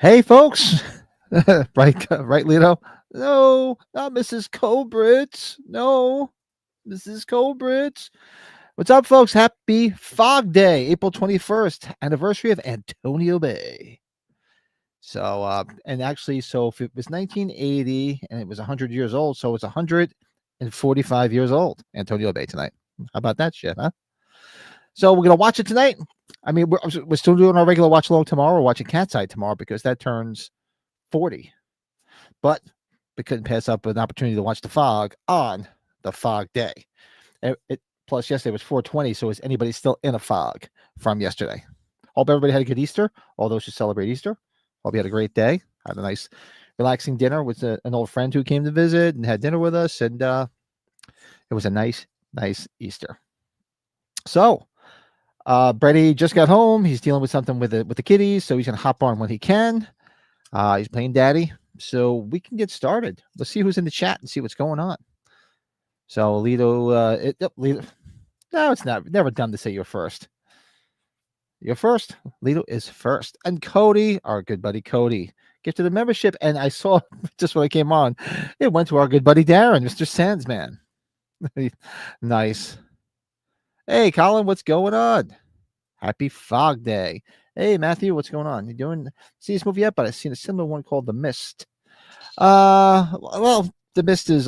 Hey, folks. Right, Lito? No, not Mrs. Colbert. No, Mrs. Colbert. What's up, folks? Happy Fog Day, April 21st, anniversary of Antonio Bay. So, and actually, so if it was 1980 and it was 100 years old, so it's 145 years old, Antonio Bay tonight. How about that shit, huh? So we're going to watch it tonight. I mean, we're still doing our regular watch along tomorrow. We're watching Cat's Eye tomorrow because that turns 40. But we couldn't pass up an opportunity to watch The Fog on the Fog Day. Plus, yesterday was 420, so is anybody still in a fog from yesterday? Hope everybody had a good Easter, all those who celebrate Easter. Hope you had a great day. Had a nice, relaxing dinner with an old friend who came to visit and had dinner with us, and it was a nice Easter. So, Brady just got home. He's dealing with something with the kiddies, so he's going to hop on when he can. He's playing daddy, so we can get started. Let's see who's in the chat and see what's going on. So, Lito, Lito, no, it's not. Never done to say you're first. You're first. Lito is first. And Cody, our good buddy Cody, gifted a membership. And I saw just when I came on, it went to our good buddy Darren, Mr. Sandsman. Nice. Hey, Colin, what's going on? Happy Fog Day. Hey, Matthew, what's going on? You doing? See this movie yet? But I've seen a similar one called The Mist. Well, The Mist is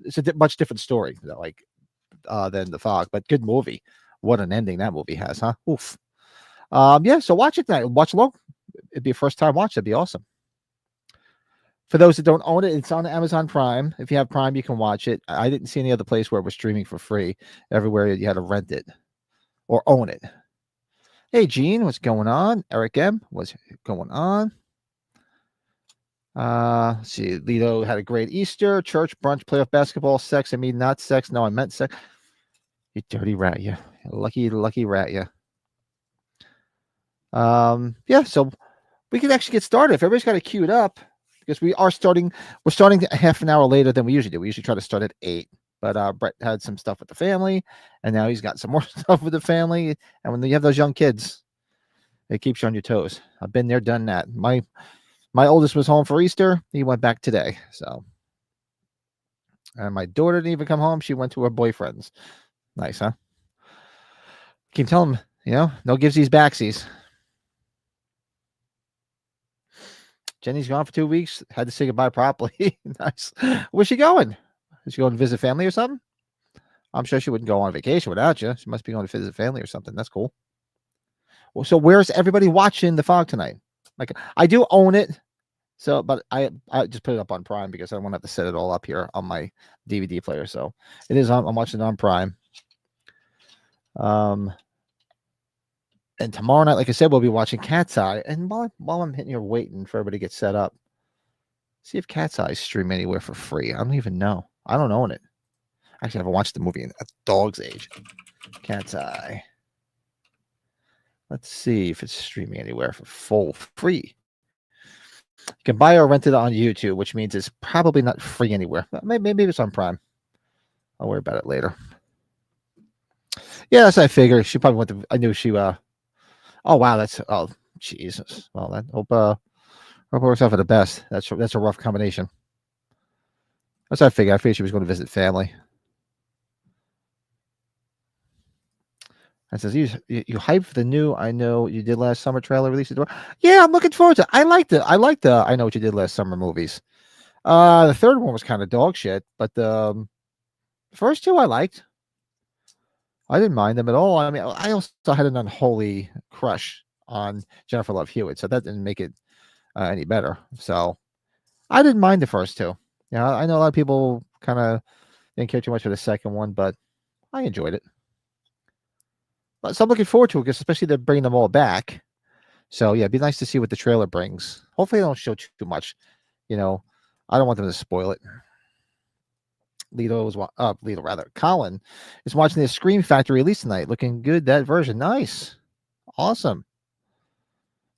it's a much different story, than The Fog, but good movie. What an ending that movie has, huh? Oof. Yeah, so watch it tonight. Watch along. It'd be a first time watch. That'd be awesome. For those that don't own it, it's on Amazon Prime. If you have Prime, you can watch it. I didn't see any other place where it was streaming for free. Everywhere you had to rent it or own it. Hey, Gene, what's going on? Eric M, what's going on? Let's see, Lito had a great Easter. Church, brunch, playoff basketball, sex. I mean, not sex. No, I meant sex. You dirty rat, you. Lucky rat, you. Yeah, so we can actually get started. If everybody's got it queued up, because we're starting a half an hour later than we usually do. We usually try to start at 8, but Brett had some stuff with the family, and now he's got some more stuff with the family. And when you have those young kids, it keeps you on your toes. I've been there, done that. My oldest was home for Easter. He went back today. So, and my daughter didn't even come home. She went to her boyfriend's. Nice, huh? Keep telling him, no givesies backsies. Jenny's gone for 2 weeks. Had to say goodbye properly. Nice. Where's she going? Is she going to visit family or something? I'm sure she wouldn't go on vacation without you. She must be going to visit family or something. That's cool. Well, so where's everybody watching The Fog tonight? Like, I do own it. So, but I just put it up on Prime because I don't want to have to set it all up here on my DVD player. So it is I'm watching it on Prime. And tomorrow night, like I said, we'll be watching Cat's Eye. And while I'm hitting here waiting for everybody to get set up, see if Cat's Eye stream anywhere for free. I don't even know. I don't own it. Actually, I haven't watched the movie in a dog's age. Cat's Eye. Let's see if it's streaming anywhere for full free. You can buy or rent it on YouTube, which means it's probably not free anywhere. Maybe it's on Prime. I'll worry about it later. Yeah, that's what I figured. She probably went to. I knew she. Oh wow, that's Jesus. Well, that hope it works out for the best. That's a rough combination. That's what I figured. I figured she was going to visit family. I says, you hype for the new I Know You Did Last Summer trailer release? Yeah, I'm looking forward to it. I like the I Know What You Did Last Summer movies. The third one was kind of dog shit, but the first two I liked. I didn't mind them at all. I mean, I also had an unholy crush on Jennifer Love Hewitt, so that didn't make it any better. So I didn't mind the first two. Yeah, I know a lot of people kind of didn't care too much for the second one, but I enjoyed it. So I'm looking forward to it, because especially they're bringing them all back. So yeah, it'd be nice to see what the trailer brings. Hopefully, they don't show too much. You know, I don't want them to spoil it. Colin is watching the Scream Factory release tonight. Looking good, that version. Nice. Awesome.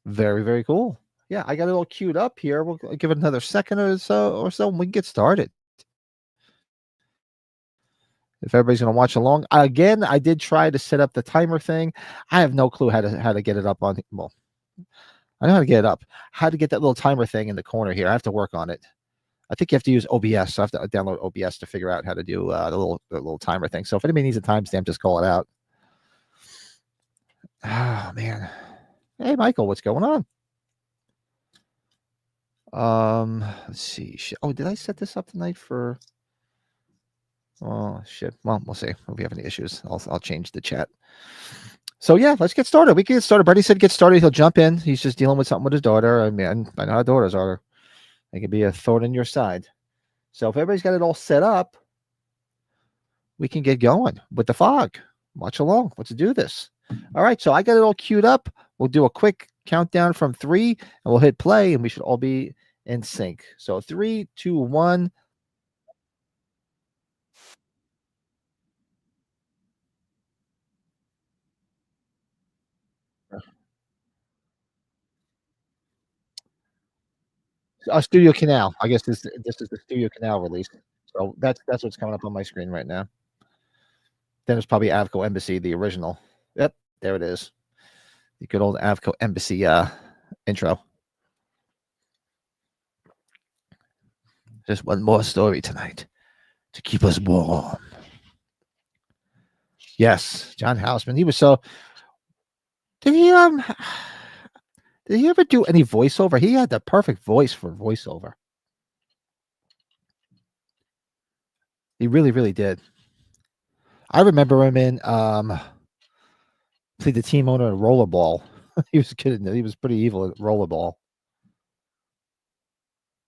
Very, very cool. Yeah, I got it all queued up here. We'll give it another second or so, and we can get started. If everybody's going to watch along. Again, I did try to set up the timer thing. I have no clue how to get it up on. Well, I know how to get it up. How to get that little timer thing in the corner here. I have to work on it. I think you have to use OBS. So I have to download OBS to figure out how to do the little timer thing. So if anybody needs a timestamp, just call it out. Oh man. Hey Michael, what's going on? Let's see. Oh, did I set this up tonight for? Oh shit. Well, we'll see. If we have any issues, I'll change the chat. So yeah, let's get started. We can get started. Brady said get started. He'll jump in. He's just dealing with something with his daughter. I mean, I know how daughters are. They can be a thorn in your side. So if everybody's got it all set up, we can get going with the fog. Watch along. Let's do this. All right. So I got it all queued up. We'll do a quick countdown from 3, and we'll hit play, and we should all be in sync. So 3, 2, 1. Studio Canal. I guess this is the Studio Canal release. So that's what's coming up on my screen right now. Then it's probably Avco Embassy, the original. Yep, there it is. The good old Avco Embassy intro. Just one more story tonight to keep us warm. Yes, John Houseman. He was so. Did he ever do any voiceover? He had the perfect voice for voiceover. He really, really did. I remember him in played the team owner in Rollerball. He was kidding. He was pretty evil at Rollerball.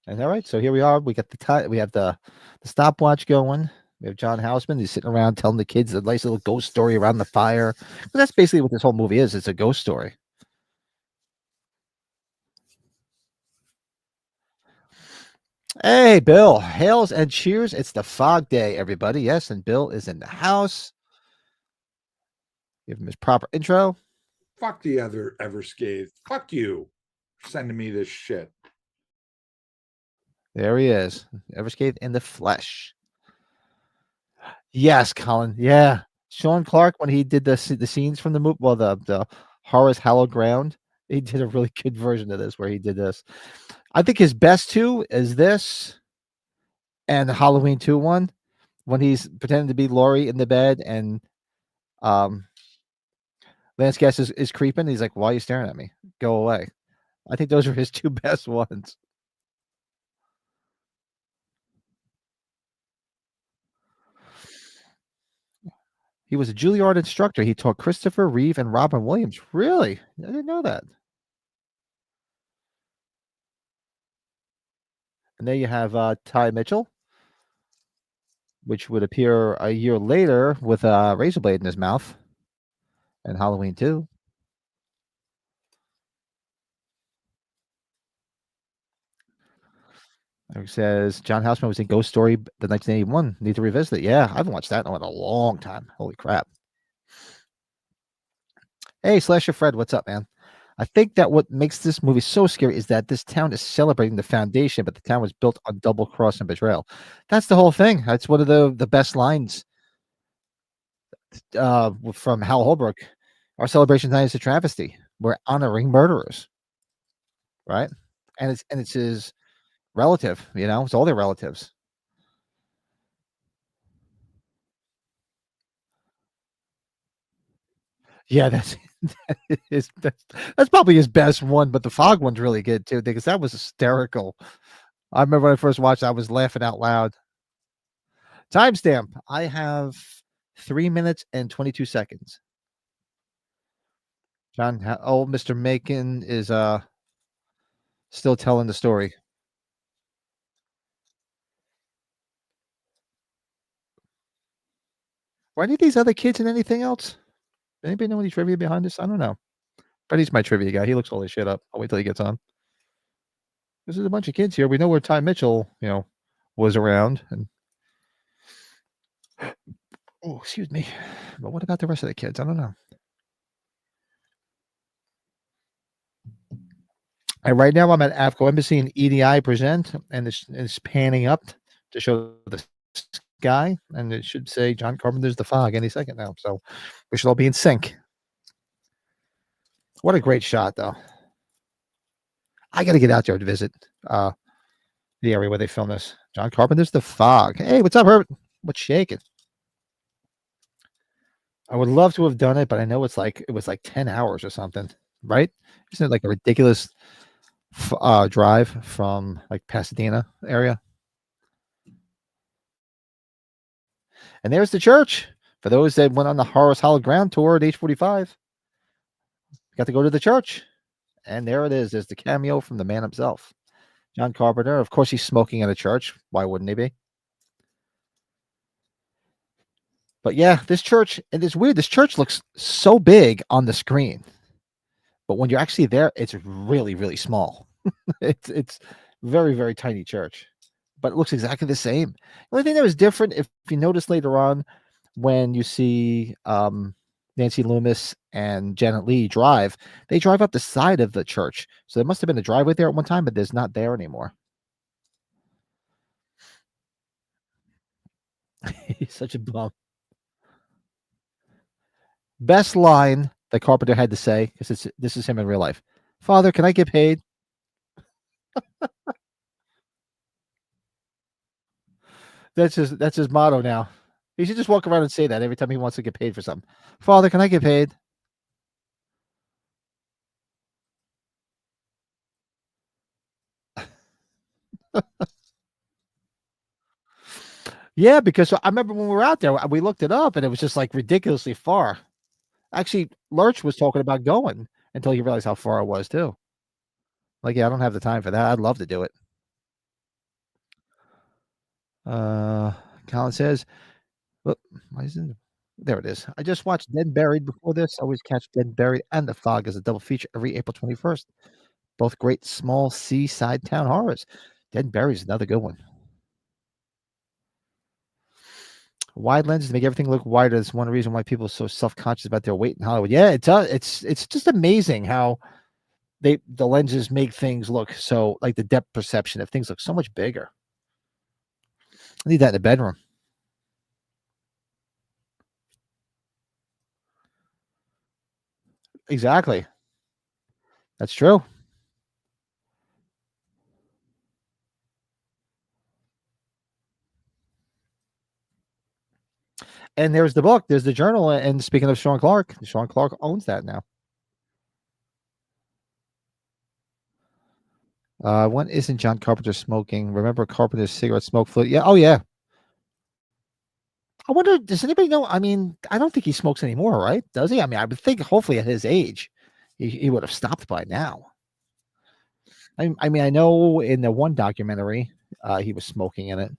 And all right, so here we are. We got we have the stopwatch going. We have John Houseman. He's sitting around telling the kids a nice little ghost story around the fire. But that's basically what this whole movie is. It's a ghost story. Hey, Bill. Hails and cheers. It's the fog day, everybody. Yes, and Bill is in the house. Give him his proper intro. Fuck the other Everscathe. Fuck you for sending me this shit. There he is. Everscathe in the flesh. Yes, Colin. Yeah. Sean Clark, when he did the scenes from the movie, well, the Horror's Hallowed Ground, he did a really good version of this where he did this. I think his best two is this and the Halloween 2 one, when he's pretending to be Laurie in the bed and Lance Guest is creeping. He's like, why are you staring at me? Go away. I think those are his two best ones. He was a Juilliard instructor. He taught Christopher Reeve and Robin Williams. Really? I didn't know that. And there you have Ty Mitchell, which would appear a year later with a razor blade in his mouth and Halloween 2. It says John Houseman was in Ghost Story, the 1981. Need to revisit it. Yeah, I haven't watched that in a long time. Holy crap. Hey, Slasher Fred, what's up, man? I think that what makes this movie so scary is that this town is celebrating the foundation, but the town was built on double cross and betrayal. That's the whole thing. That's one of the best lines from Hal Holbrook. Our celebration tonight is a travesty. We're honoring murderers, right? And it's his relative. It's all their relatives. Yeah, that's that's probably his best one, but the fog one's really good too because that was hysterical. I remember when I first watched, I was laughing out loud. Timestamp. I have 3 minutes and 22 seconds. John, old Mr. Macon is still telling the story. Were any of these other kids in anything else? Anybody know any trivia behind this? I don't know. But he's my trivia guy. He looks all this shit up. I'll wait till he gets on. This is a bunch of kids here. We know where Ty Mitchell, was around. And oh, excuse me. But what about the rest of the kids? I don't know. And right now I'm at AFCO Embassy and EDI present, and it's panning up to show the sky, and it should say John Carpenter's The Fog any second now. So we should all be in sync. What a great shot, though. I got to get out there to visit the area where they filmed this. John Carpenter's The Fog. Hey, what's up, Herbert? What's shaking? I would love to have done it, but I know it was like 10 hours or something, right? Isn't it like a ridiculous drive from like Pasadena area? And there's the church. For those that went on the Horace Hollow Ground tour at age 45, got to go to the church. And there it is. There's the cameo from the man himself, John Carpenter. Of course, he's smoking at a church. Why wouldn't he be? But yeah, this church, and it's weird. This church looks so big on the screen, but when you're actually there, it's really, really small. It's very, very tiny church, but it looks exactly the same. The only thing that was different, if you notice later on, when you see Nancy Loomis and Janet Leigh drive, they drive up the side of the church. So there must have been a driveway there at one time, but there's not there anymore. He's such a bum. Best line that Carpenter had to say, because this is him in real life. Father, can I get paid? That's his motto now. He should just walk around and say that every time he wants to get paid for something. Father, can I get paid? Yeah, because I remember when we were out there, we looked it up and it was just like ridiculously far. Actually, Lurch was talking about going until he realized how far it was too. Like, yeah, I don't have the time for that. I'd love to do it. Uh, Colin says, "Look, why isn't there it is. I just watched Dead and Buried before this. I always catch Dead and Buried and The Fog as a double feature every April 21st. Both great small seaside town horrors. Dead and Buried is another good one. Wide lenses make everything look wider. That's one reason why people are so self-conscious about their weight in Hollywood. Yeah, it does. It's just amazing how the lenses make things look so like the depth perception of things look so much bigger. I need that in the bedroom. Exactly. That's true. And there's the book, there's the journal. And speaking of Sean Clark owns that now. When isn't John Carpenter smoking? Remember Carpenter's cigarette smoke fluid? Yeah. Oh, yeah. I wonder, does anybody know? I mean, I don't think he smokes anymore, right? Does he? I mean, I would think hopefully at his age, he would have stopped by now. I mean, I know in the one documentary, he was smoking in it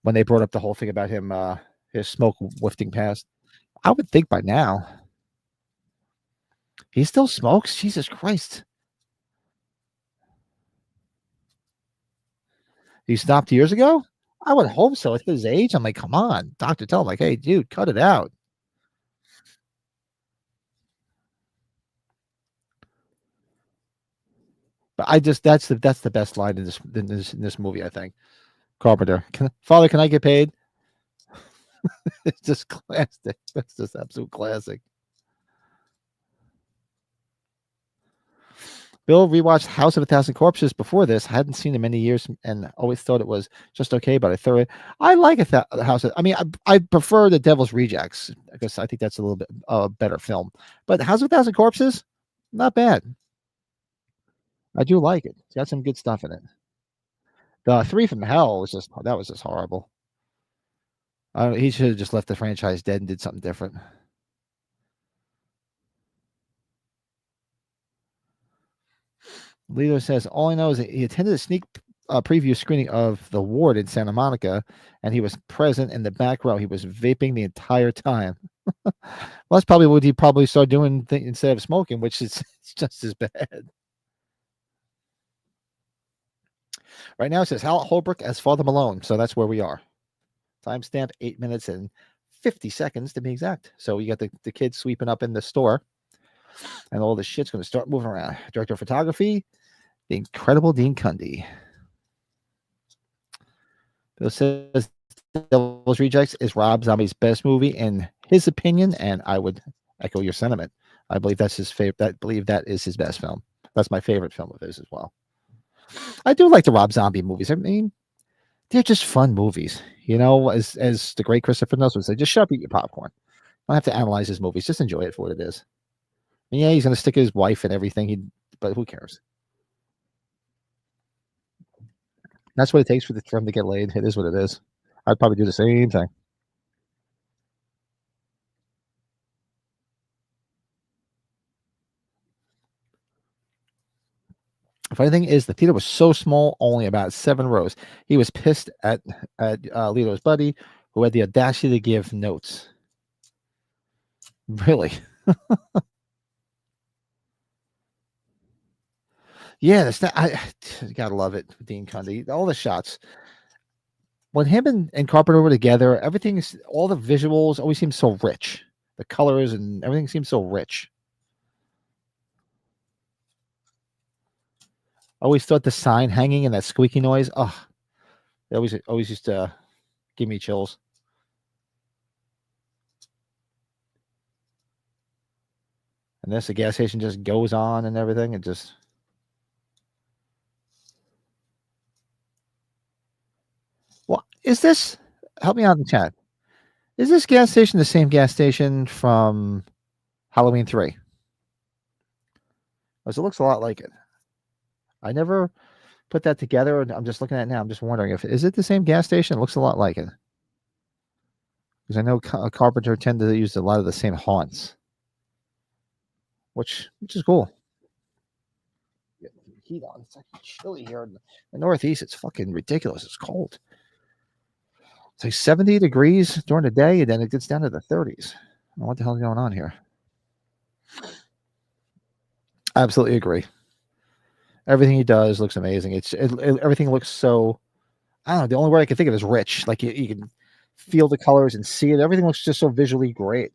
when they brought up the whole thing about him, his smoke wafting past. I would think by now he still smokes. Jesus Christ. He stopped years ago? I would hope so. At his age, I'm like, come on, doctor, tell him, like, hey, dude, cut it out. But I just that's the best line in this movie, I think. Carpenter, Father, can I get paid? It's just classic. That's just absolute classic. Bill rewatched House of a Thousand Corpses before this. Hadn't seen it in many years and always thought it was just okay, but I thought I like House of, I mean, I prefer The Devil's Rejects because I think that's a little bit better film. But House of a Thousand Corpses, not bad. I do like it. It's got some good stuff in it. The Three from Hell was just that was just horrible. He should have just left the franchise dead and did something different. Lito says, all I know is that he attended a sneak preview screening of The Ward in Santa Monica, and he was present in the back row. He was vaping the entire time. Well, that's probably what he probably started doing instead of smoking, which is just as bad. Right now it says Hal Holbrook as Father Malone, so that's where we are. Timestamp 8 minutes and 50 seconds to be exact. So you got the kids sweeping up in the store, and all the shit's going to start moving around. Director of photography, the incredible Dean Cundy. Bill says Devil's Rejects is Rob Zombie's best movie in his opinion, and I would echo your sentiment. I believe that's his favorite. I believe that is his best film. That's my favorite film of his as well. I do like the Rob Zombie movies. I mean, they're just fun movies. You know, as the great Christopher Nolan would say, just shut up, eat your popcorn. I don't have to analyze his movies. Just enjoy it for what it is. And yeah, he's going to stick his wife and everything. But who cares? That's what it takes for him to get laid. It is what it is. I'd probably do the same thing. The funny thing is, the theater was so small, only about 7 rows. He was pissed at Lito's buddy, who had the audacity to give notes. Really? Yeah, that's not. I gotta love it, Dean Cundy. All the shots when him and Carpenter were together, everything's all the visuals always seem so rich. The colors and everything seems so rich. I always thought the sign hanging and that squeaky noise. Oh, it always used to give me chills. And this, the gas station just goes on and everything. It just. Well, is this? Help me out in the chat. Is this gas station the same gas station from Halloween 3? Because it looks a lot like it. I never put that together, and I'm just looking at it now. I'm just wondering if is it the same gas station? It looks a lot like it. Because I know Carpenter tended to use a lot of the same haunts, which is cool. Get the heat on. It's like chilly here in the Northeast. It's fucking ridiculous. It's cold. It's like 70 degrees during the day, and then it gets down to the 30s. I don't know what the hell is going on here. I absolutely agree. Everything he does looks amazing. Everything looks so. I don't know. The only word I can think of is rich. Like you can feel the colors and see it. Everything looks just so visually great.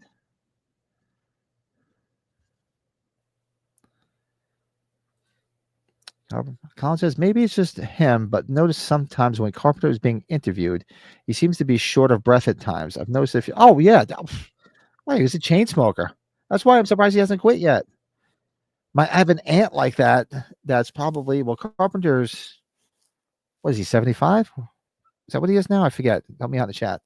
Colin says maybe it's just him, but notice sometimes when Carpenter is being interviewed, he seems to be short of breath at times. I've noticed if oh yeah, wait, he's a chain smoker. That's why I'm surprised he hasn't quit yet. I have an aunt like that. That's probably Carpenter's. What is he? 75? Is that what he is now? I forget. Help me out in the chat.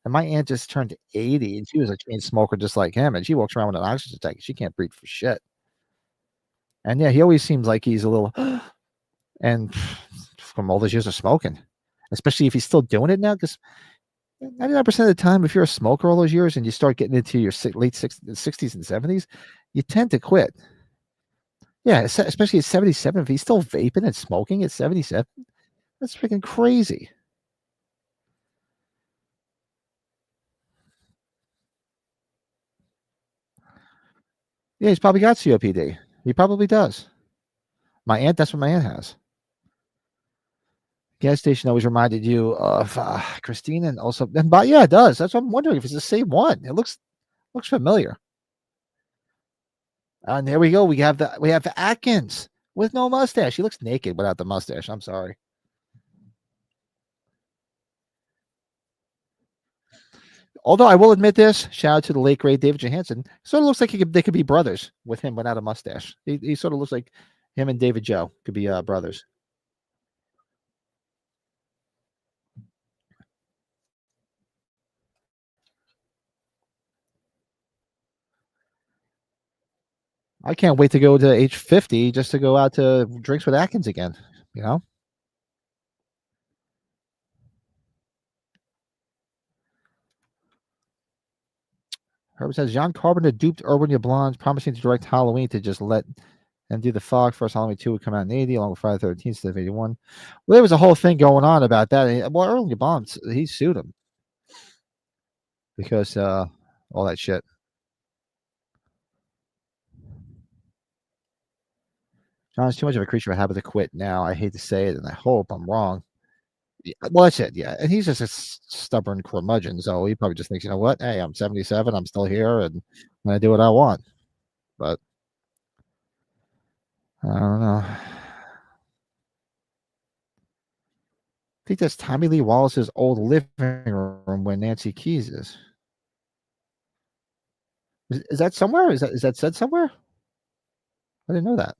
And my aunt just turned 80, and she was a chain smoker just like him, and she walks around with an oxygen tank. She can't breathe for shit. And yeah, he always seems like he's a little. And from all those years of smoking, especially if he's still doing it now, because 99% of the time, if you're a smoker all those years and you start getting into your late 60s and 70s, you tend to quit. Yeah, especially at 77. If he's still vaping and smoking at 77, that's freaking crazy. Yeah, he's probably got COPD. He probably does. My aunt, that's what my aunt has. Gas station always reminded you of Christina, and also, but yeah, it does. That's what I'm wondering if it's the same one. It looks familiar. And there we go. We have the Atkins. with no mustache. He looks naked without the mustache. I'm sorry. Although I will admit this, shout out to the late great David Johansen. Sort of looks like they could be brothers with him without a mustache. He sort of looks like him and David Joe could be brothers. I can't wait to go to age 50 just to go out to drinks with Atkins again. You know, Herbert says John Carpenter duped Urban Yablans, promising to direct Halloween to just let and do the fog. First Halloween 2 would come out in 80, along with Friday the 13th instead of 81. Well, there was a whole thing going on about that. Well, Urban Yablans, he sued him because all that shit. John's too much of a creature of habit to quit now. I hate to say it, and I hope I'm wrong. Yeah, well, that's it. Yeah, and he's just a stubborn curmudgeon. So he probably just thinks, you know what? Hey, I'm 77. I'm still here, and I'm gonna do what I want. But I don't know. I think that's Tommy Lee Wallace's old living room where Nancy Keys is. Is that somewhere? Is that said somewhere? I didn't know that.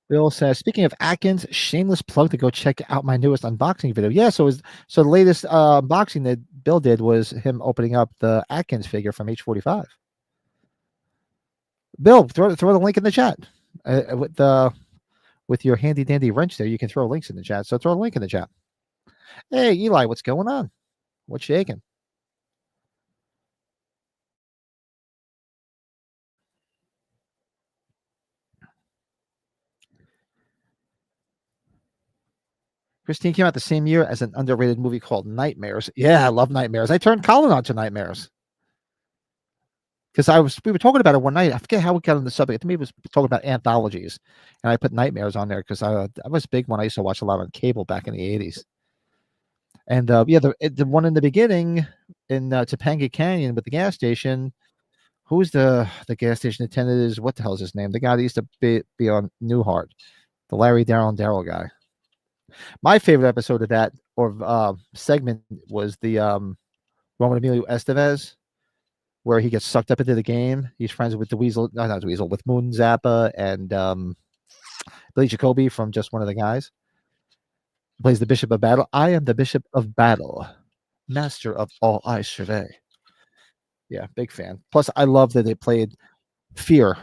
Bill says, speaking of Atkins, shameless plug to go check out my newest unboxing video. Yeah, so the latest unboxing that Bill did was him opening up the Atkins figure from H45. Bill, throw the link in the chat with your handy dandy wrench there. You can throw links in the chat. So throw a link in the chat. Hey, Eli, what's going on? What's shaking? Christine came out the same year as an underrated movie called Nightmares. Yeah, I love Nightmares. I turned Colin on to Nightmares because we were talking about it one night. I forget how we got on the subject. I think we was talking about anthologies, and I put Nightmares on there because I was big when I used to watch a lot on cable back in the 80s. And yeah, the one in the beginning in Topanga Canyon with the gas station. Who's the gas station attendant? Is what the hell is his name? The guy that used to be on Newhart, the Larry Darryl guy. My favorite episode of that or segment was the one with Emilio Estevez, where he gets sucked up into the game. He's friends with the Weasel, no, not the Weasel, with Moon Zappa and Billy Jacoby from Just One of the Guys. He plays the Bishop of Battle. I am the Bishop of Battle, master of all I survey. Yeah, big fan. Plus, I love that they played Fear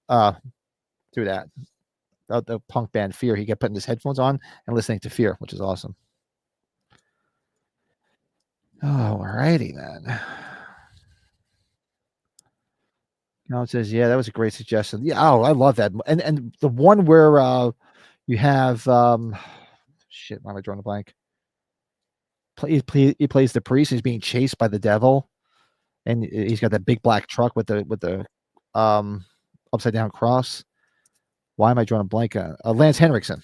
through that. The punk band Fear. He kept putting his headphones on and listening to Fear, which is awesome. Oh, alrighty then. No, it says, yeah, that was a great suggestion. Yeah, oh, I love that. And the one where you have shit, why am I drawing a blank? He plays the priest, he's being chased by the devil, and he's got that big black truck with the um upside down cross. Why am I drawing a blank? Lance Henriksen.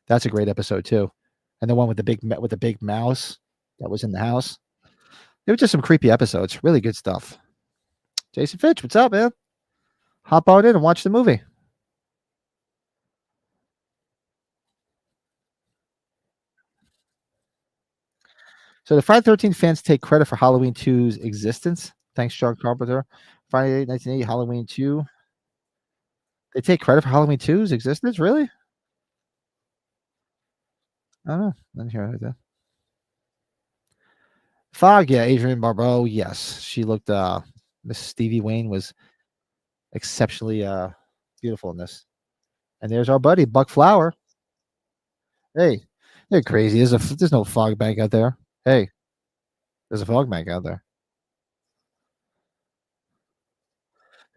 That's a great episode too. And the one with the big mouse that was in the house. They were just some creepy episodes. Really good stuff. Jason Fitch, what's up, man? Hop on in and watch the movie. So the Friday 13th fans take credit for Halloween 2's existence. Thanks, John Carpenter. Friday 1980, Halloween 2. They take credit for Halloween 2's existence? Really? I don't know. I didn't hear that. Fog, yeah. Adrienne Barbeau, yes. She looked, Miss Stevie Wayne was exceptionally beautiful in this. And there's our buddy, Buck Flower. Hey, they're crazy. There's no fog bank out there. Hey, there's a fog bank out there.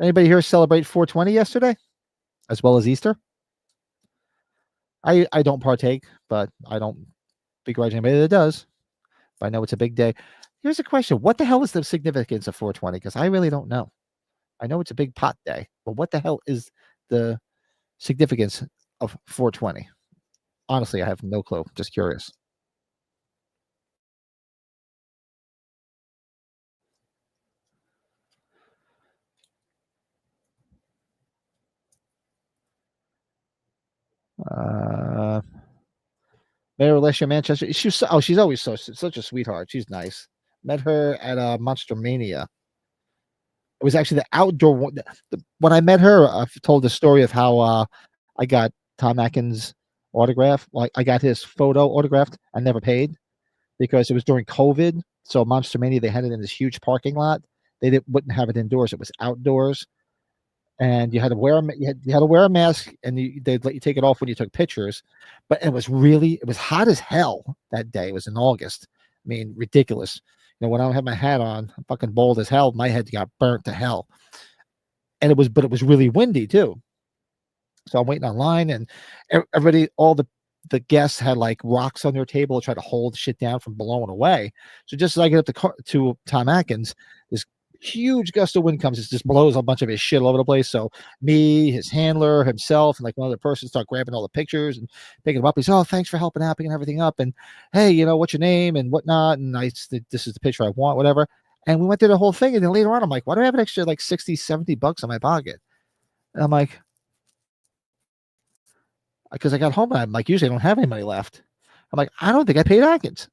Anybody here celebrate 420 yesterday, as well as Easter? I don't partake, but I don't begrudge anybody that does. But I know it's a big day. Here's a question: what the hell is the significance of 420? Because I really don't know. I know it's a big pot day, but what the hell is the significance of 420? Honestly, I have no clue. Just curious. Uh, Met her last year in Manchester. She's always such a sweetheart. She's nice. Met her at Monster Mania. It was actually the outdoor one. When I met her, I've told the story of how I got Tom Atkins' autograph. Like I got his photo autographed. I never paid because it was during COVID. So Monster Mania, they had it in this huge parking lot. Wouldn't have it indoors. It was outdoors, and you had to wear you had to wear a mask, and they'd let you take it off when you took pictures. But it was hot as hell that day. It was in August. I mean, ridiculous. When I don't have my hat on, I'm fucking bald as hell. My head got burnt to hell, and but it was really windy too. So I'm waiting online, and everybody, all the guests had like rocks on their table to try to hold shit down from blowing away. So just as I get up to Tom Atkins, this huge gust of wind comes. It just blows a bunch of his shit all over the place. So me, his handler, himself, and like one other person start grabbing all the pictures and picking them up. He's, oh, thanks for helping out, picking everything up. And hey, what's your name and whatnot? And I said, this is the picture I want, whatever. And we went through the whole thing. And then later on, I'm like, why do I have an extra like 60, $70 in my pocket? And I'm like, because I got home and I'm like, usually I don't have any money left. I'm like, I don't think I paid Atkins.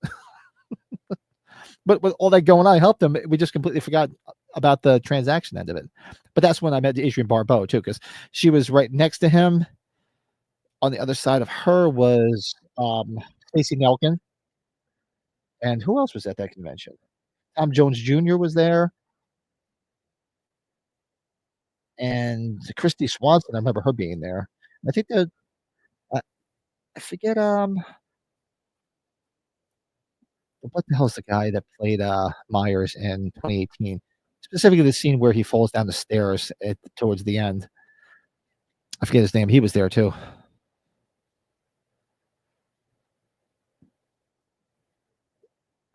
But with all that going on, I helped them. We just completely forgot about the transaction end of it. But that's when I met Adrienne Barbeau too, because she was right next to him. On the other side of her was Stacey Nelkin. And who else was at that convention? Tom Jones Jr. was there. And Christy Swanson, I remember her being there. I think that I I forget what the hell's the guy that played Myers in 2018? Specifically the scene where he falls down the stairs towards the end. I forget his name. He was there too.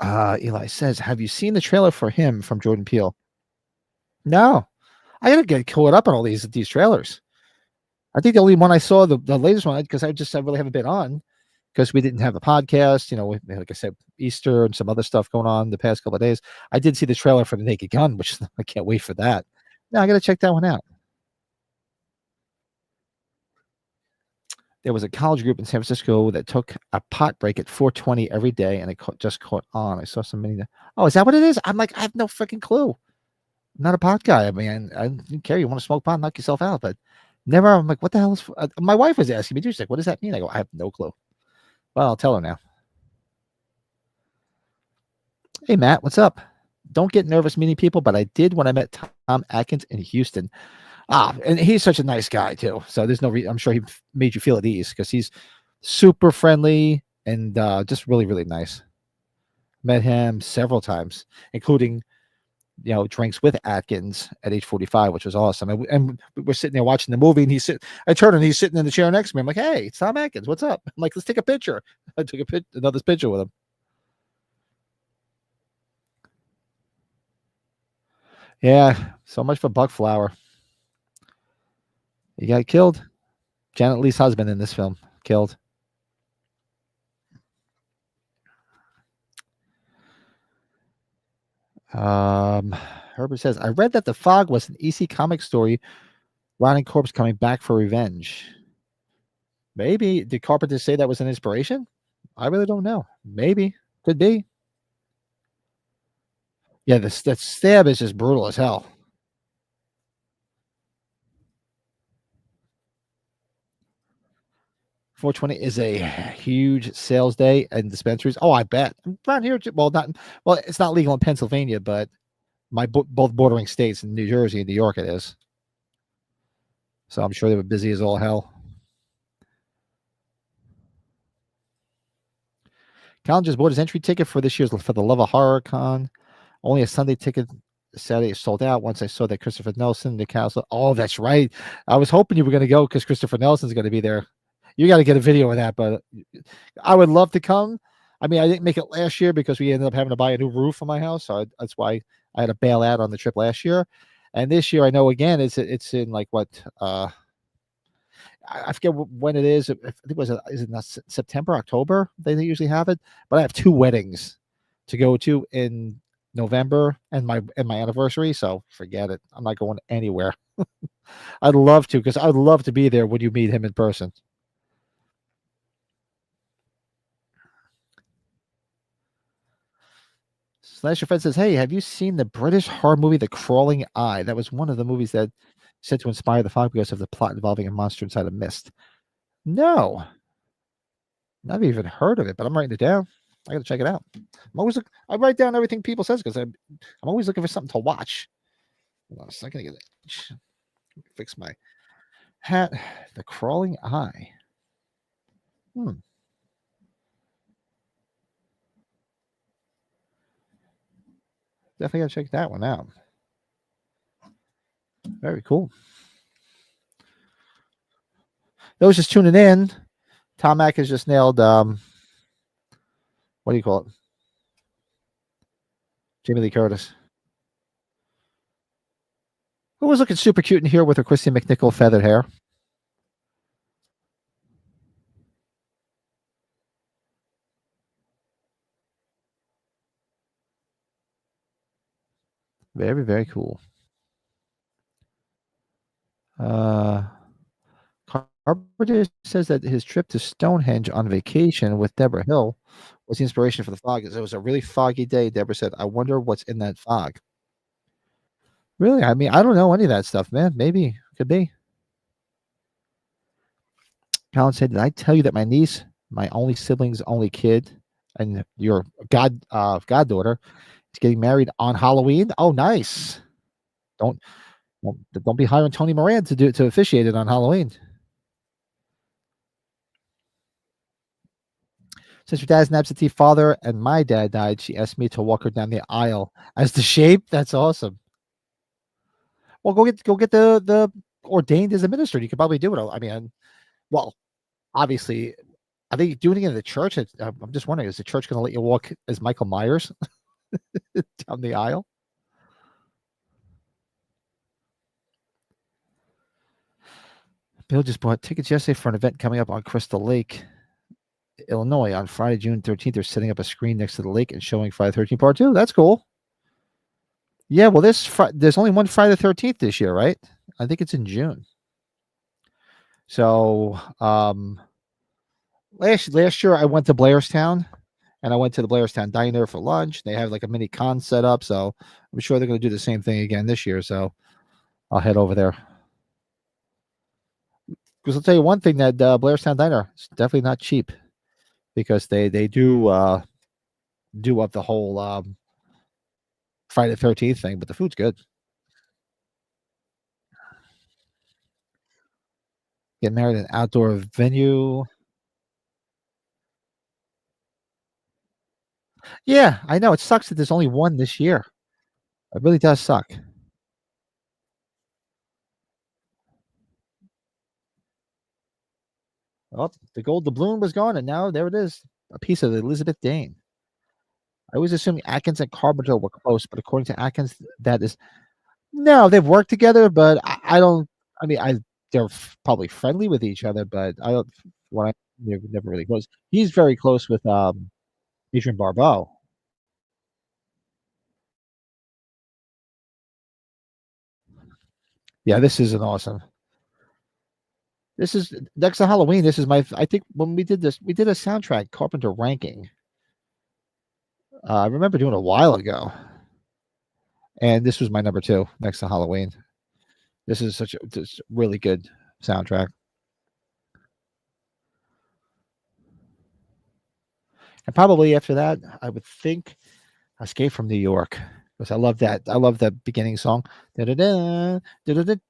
Eli says, "Have you seen the trailer for him from Jordan Peele?" No, I gotta get caught up on all these trailers. I think the only one I saw, the latest one, because I really haven't been on because we didn't have a podcast. Like I said, Easter and some other stuff going on the past couple of days. I did see the trailer for the Naked Gun, which I can't wait for that. Now I got to check that one out. There was a college group in San Francisco that took a pot break at 4:20 every day, and it just caught on. I saw some many. Oh, is that what it is? I'm like, I have no freaking clue. I'm not a pot guy. I mean, I don't care. You want to smoke pot, knock yourself out. But never. I'm like, what the hell is? My wife was asking me too. She's like, what does that mean? I go, I have no clue. Well, I'll tell her now. Hey, Matt, what's up? Don't get nervous meeting people, but I did when I met Tom Atkins in Houston. And he's such a nice guy too. So there's no reason. I'm sure he made you feel at ease because he's super friendly and just really, really nice. Met him several times, including drinks with Atkins at age 45, which was awesome. And we're sitting there watching the movie, and I turn and he's sitting in the chair next to me. I'm like, hey, it's Tom Atkins. What's up? I'm like, let's take a picture. I took another picture with him. Yeah, so much for Buck Flower. He got killed. Janet Leigh's husband in this film killed. Herbert says, I read that The Fog was an EC comic story. Rotting corpse coming back for revenge. Maybe did Carpenter say that was an inspiration? I really don't know. Maybe could be. Yeah, that stab is just brutal as hell. 420 is a huge sales day in dispensaries. Oh, I bet. Around here, well, it's not legal in Pennsylvania, but both bordering states in New Jersey and New York it is. So I'm sure they were busy as all hell. Colin just bought his entry ticket for this year's for the Love of Horror Con. Only a Sunday ticket. Saturday is sold out. Once I saw that Christopher Nelson, the castle. Oh, that's right. I was hoping you were going to go because Christopher Nelson's going to be there. You got to get a video of that, but I would love to come. I mean, I didn't make it last year because we ended up having to buy a new roof for my house. So that's why I had to bail out on the trip last year. And this year, I know again, it's in like what I forget when it is. I think it was is it not September, October? They usually have it. But I have 2 weddings to go to in November and my anniversary. So forget it. I'm not going anywhere. I'd love to because I'd love to be there when you meet him in person. Slash your friend says, "Hey, have you seen the British horror movie The Crawling Eye? That was one of the movies that said to inspire the fog because of the plot involving a monster inside a mist." No, never even heard of it, but I'm writing it down. I gotta check it out. I write down everything people says because I'm always looking for something to watch. Hold on a second, get it. Fix my hat. The Crawling Eye. Hmm. Definitely gotta check that one out. Very cool. Those just tuning in. Tom Mack has just nailed. What do you call it? Jamie Lee Curtis. Who was looking super cute in here with her Christy McNichol feathered hair? Very, very cool. Uh, Carpenter says that his trip to Stonehenge on vacation with Deborah Hill was the inspiration for the fog. It was a really foggy day. Deborah said, "I wonder what's in that fog." Really? I mean, I don't know any of that stuff, man. Maybe could be. Colin said, "Did I tell you that my niece, my only sibling's only kid, and your goddaughter, is getting married on Halloween?" Oh, nice. Don't don't be hiring Tony Moran to officiate it on Halloween. Since your dad's an absentee father and my dad died, she asked me to walk her down the aisle as the shape. That's awesome. Well, go get the ordained as a minister. You could probably do it. I mean, well, obviously, are they doing it in the church? I'm just wondering, is the church going to let you walk as Michael Myers down the aisle? Bill just bought tickets yesterday for an event coming up on Crystal Lake, Illinois, on Friday, June 13th. They're setting up a screen next to the lake and showing Friday 13th Part 2. That's cool. Yeah, well, there's only one Friday the 13th this year, right? I think it's in June. So last year I went to Blairstown, and I went to the Blairstown Diner for lunch. They have like a mini con set up, so I'm sure they're going to do the same thing again this year. So I'll head over there. Because I'll tell you one thing, that Blairstown Diner is definitely not cheap, because they do up the whole Friday the 13th thing, but the food's good. Get married in an outdoor venue. Yeah, I know. It sucks that there's only one this year. It really does suck. Oh, the gold doubloon was gone, and now there it is, a piece of Elizabeth Dane. I always assumed Atkins and Carpenter were close, but according to Atkins, that is no. They've worked together, but I don't. I mean, they're probably friendly with each other, but I don't. What I they're never really close. He's very close with Adrian Barbeau. Yeah, this is an awesome. This is next to Halloween. This is my. I think when we did this, we did a soundtrack Carpenter ranking. I remember doing it a while ago, and this was my number two next to Halloween. This is such a really good soundtrack. And probably after that, I would think Escape from New York, because I love that. I love the beginning song. Da-da-da, da-da-da-da,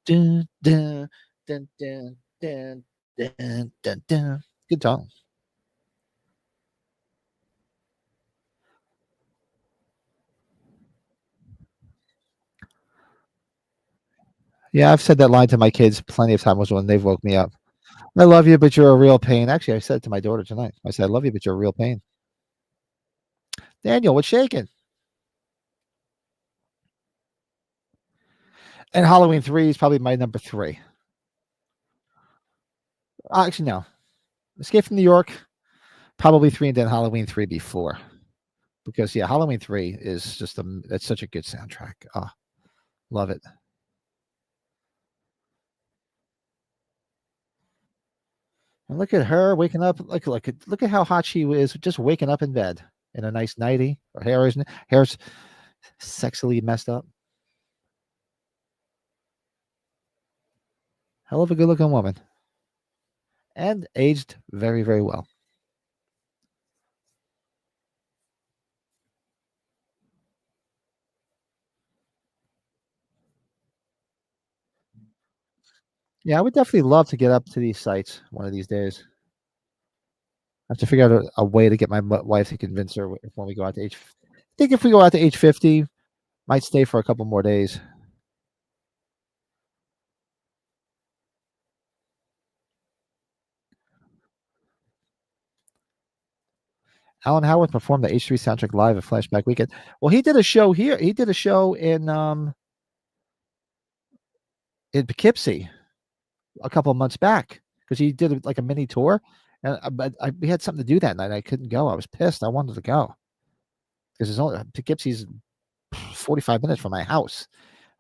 dun, dun, dun, dun, dun, dun, dun, dun. Good song. Yeah, I've said that line to my kids plenty of times when they've woke me up. I love you, but you're a real pain. Actually, I said it to my daughter tonight. I said, I love you, but you're a real pain. Daniel, what's shaking? And Halloween 3 is probably my number three. Actually, no. Escape from New York, probably three, and then Halloween 3 before. Because yeah, Halloween 3 is just it's such a good soundtrack. Love it. And look at her waking up. Look at how hot she is just waking up in bed. in a nice nightie. Her hair's sexily messed up. Hell of a good looking woman. And aged very, very well. Yeah, I would definitely love to get up to these sites one of these days. I have to figure out a way to get my wife to convince her when we go out to age. I think if we go out to age 50, might stay for a couple more days. Alan Howard performed the H3 soundtrack live at Flashback Weekend. Well, he did a show here. He did a show in Poughkeepsie a couple of months back because he did like a mini tour, and but we had something to do that night. I couldn't go. I was pissed. I wanted to go because it's only Poughkeepsie's 45 minutes from my house.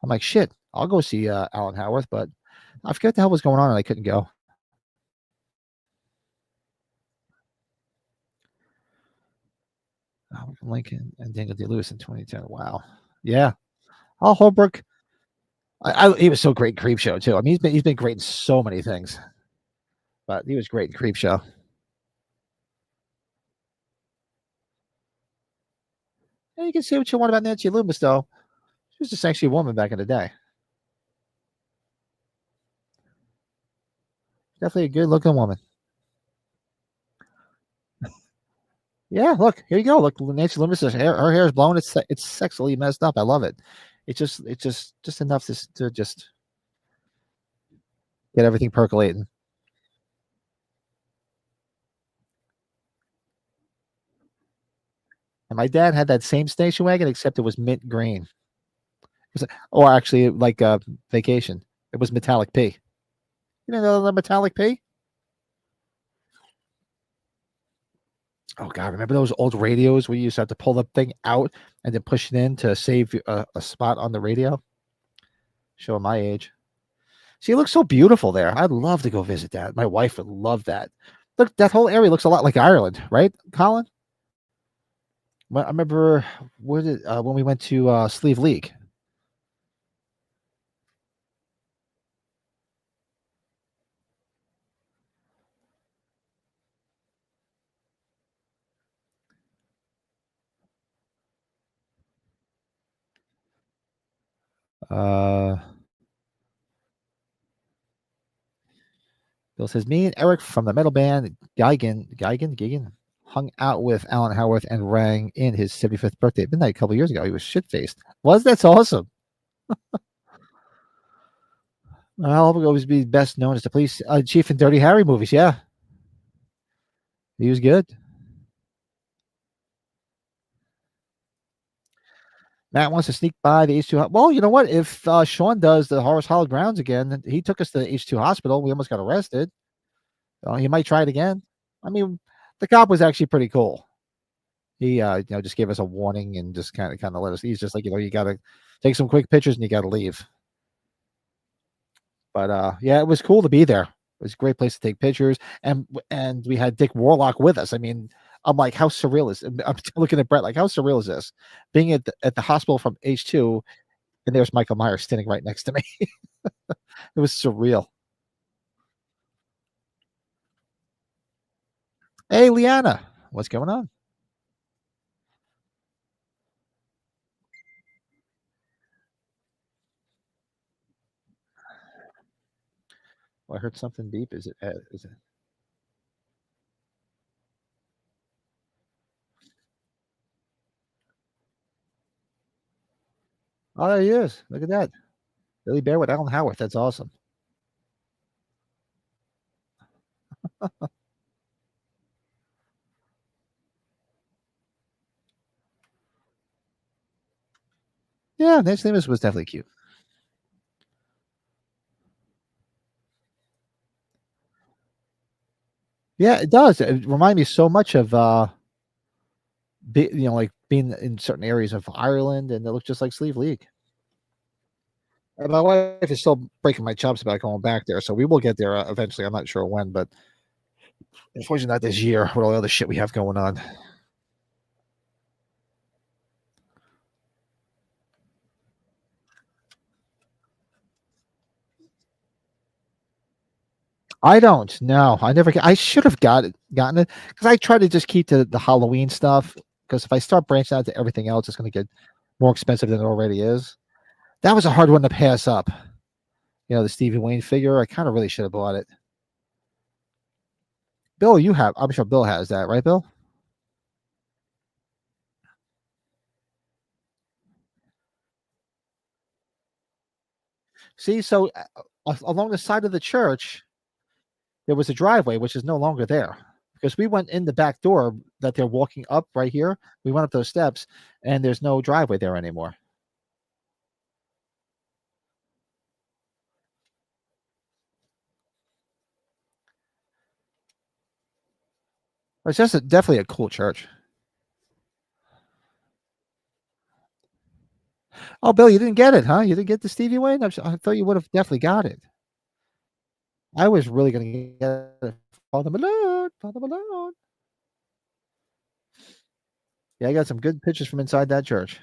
I'm like, shit, I'll go see Alan Howarth, but I forget what the hell was going on and I couldn't go. Lincoln and Daniel D. Lewis in 2010. Wow. Yeah. Al Holbrook. He was so great in Creepshow too. I mean, he's been great in so many things, but he was great in Creepshow. And you can say what you want about Nancy Loomis, though. She was just actually a woman back in the day. Definitely a good looking woman. Yeah, look, here you go. Look, Nancy Loomis's hair, her hair is blown. It's sexily messed up. I love it. It's just enough to just get everything percolating. And my dad had that same station wagon, except it was mint green. Or actually, like vacation. It was metallic P. You know the metallic P? Oh God, remember those old radios where you used to have to pull the thing out and then push it in to save a spot on the radio? Showing my age. She looks so beautiful there. I'd love to go visit that. My wife would love that. Look, that whole area looks a lot like Ireland, right, Colin? Well, I remember when we went to Sleeve League. Uh, Bill says, me and Eric from the metal band Gigan hung out with Alan Howarth and rang in his 75th birthday at midnight a couple years ago. He was shit faced. That's awesome. I'll always be best known as the police chief in Dirty Harry movies. Yeah, he was good. Matt wants to sneak by the H2. Well, you know what? If Sean does the Horace Hall grounds again, he took us to the H2 hospital. We almost got arrested. He might try it again. I mean, the cop was actually pretty cool. He, just gave us a warning and just kind of let us. He's just like, you got to take some quick pictures and you got to leave. But yeah, it was cool to be there. It was a great place to take pictures, and we had Dick Warlock with us. I mean, I'm like, how surreal is? I'm looking at Brett like, how surreal is this? Being at the hospital from H2, and there's Michael Myers standing right next to me. It was surreal. Hey, Liana, what's going on? Oh, I heard something beep. Is it? Is it? Oh, there he is. Look at that. Billy Bear with Alan Howarth. That's awesome. Yeah, Nancy Loomis was definitely cute. Yeah, it does. It reminds me so much of like being in certain areas of Ireland, and it looks just like Sleeve League. And my wife is still breaking my chops about going back there, so we will get there eventually. I'm not sure when, but unfortunately, not this year with all the other shit we have going on. I don't. No, I never. I should have gotten it because I try to just keep the Halloween stuff. Because if I start branching out to everything else, it's going to get more expensive than it already is. That was a hard one to pass up. The Stevie Wayne figure. I kind of really should have bought it. Bill, you have. I'm sure Bill has that, right, Bill? See, so along the side of the church, there was a driveway, which is no longer there because we went in the back door that they're walking up right here. We went up those steps, and there's no driveway there anymore. It's just definitely a cool church. Oh, Bill, you didn't get it, huh? You didn't get the Stevie Wayne? I thought you would have definitely got it. I was really going to get it. Father Malone, Father Malone. Yeah, I got some good pictures from inside that church.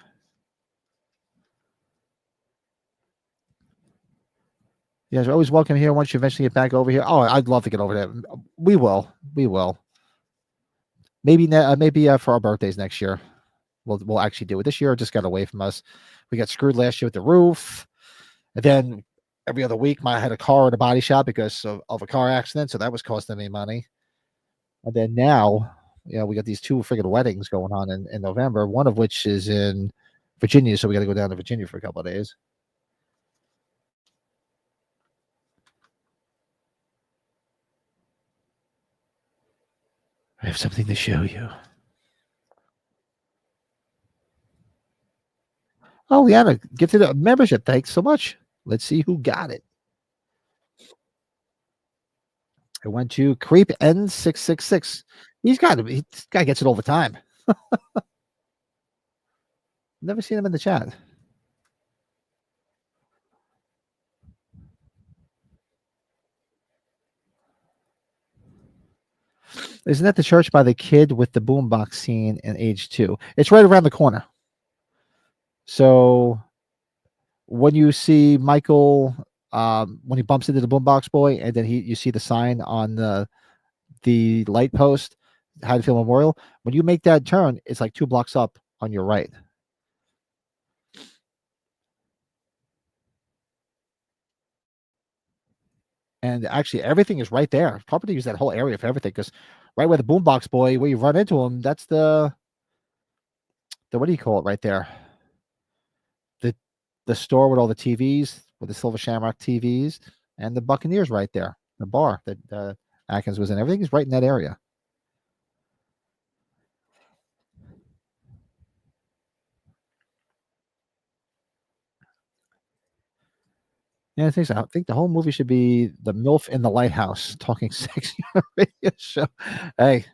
You guys are always welcome here once you eventually get back over here. Oh, I'd love to get over there. We will. We will. Maybe for our birthdays next year. We'll actually do it. This year it just got away from us. We got screwed last year with the roof. And then every other week I had a car at a body shop because of a car accident. So that was costing me money. And then now, we got these two freaking weddings going on in November, one of which is in Virginia. So we got to go down to Virginia for a couple of days. I have something to show you. Oh, Liana, gifted a membership. Thanks so much. Let's see who got it. I went to Creep N666. This guy gets it all the time. Never seen him in the chat. Isn't that the church by the kid with the boombox scene in Age 2? It's right around the corner. So when you see Michael, when he bumps into the boombox boy, and then you see the sign on the light post, Haddonfield Memorial. When you make that turn, it's like 2 blocks up on your right. And actually, everything is right there. Probably use that whole area for everything because right where the boombox boy, where you run into him, that's the what do you call it right there? The the store with all the TVs, with the Silver Shamrock TVs, and the Buccaneers right there. The bar that Atkins was in. Everything is right in that area. Yeah, I think so. I think the whole movie should be the MILF in the Lighthouse talking sex on a radio show. Hey,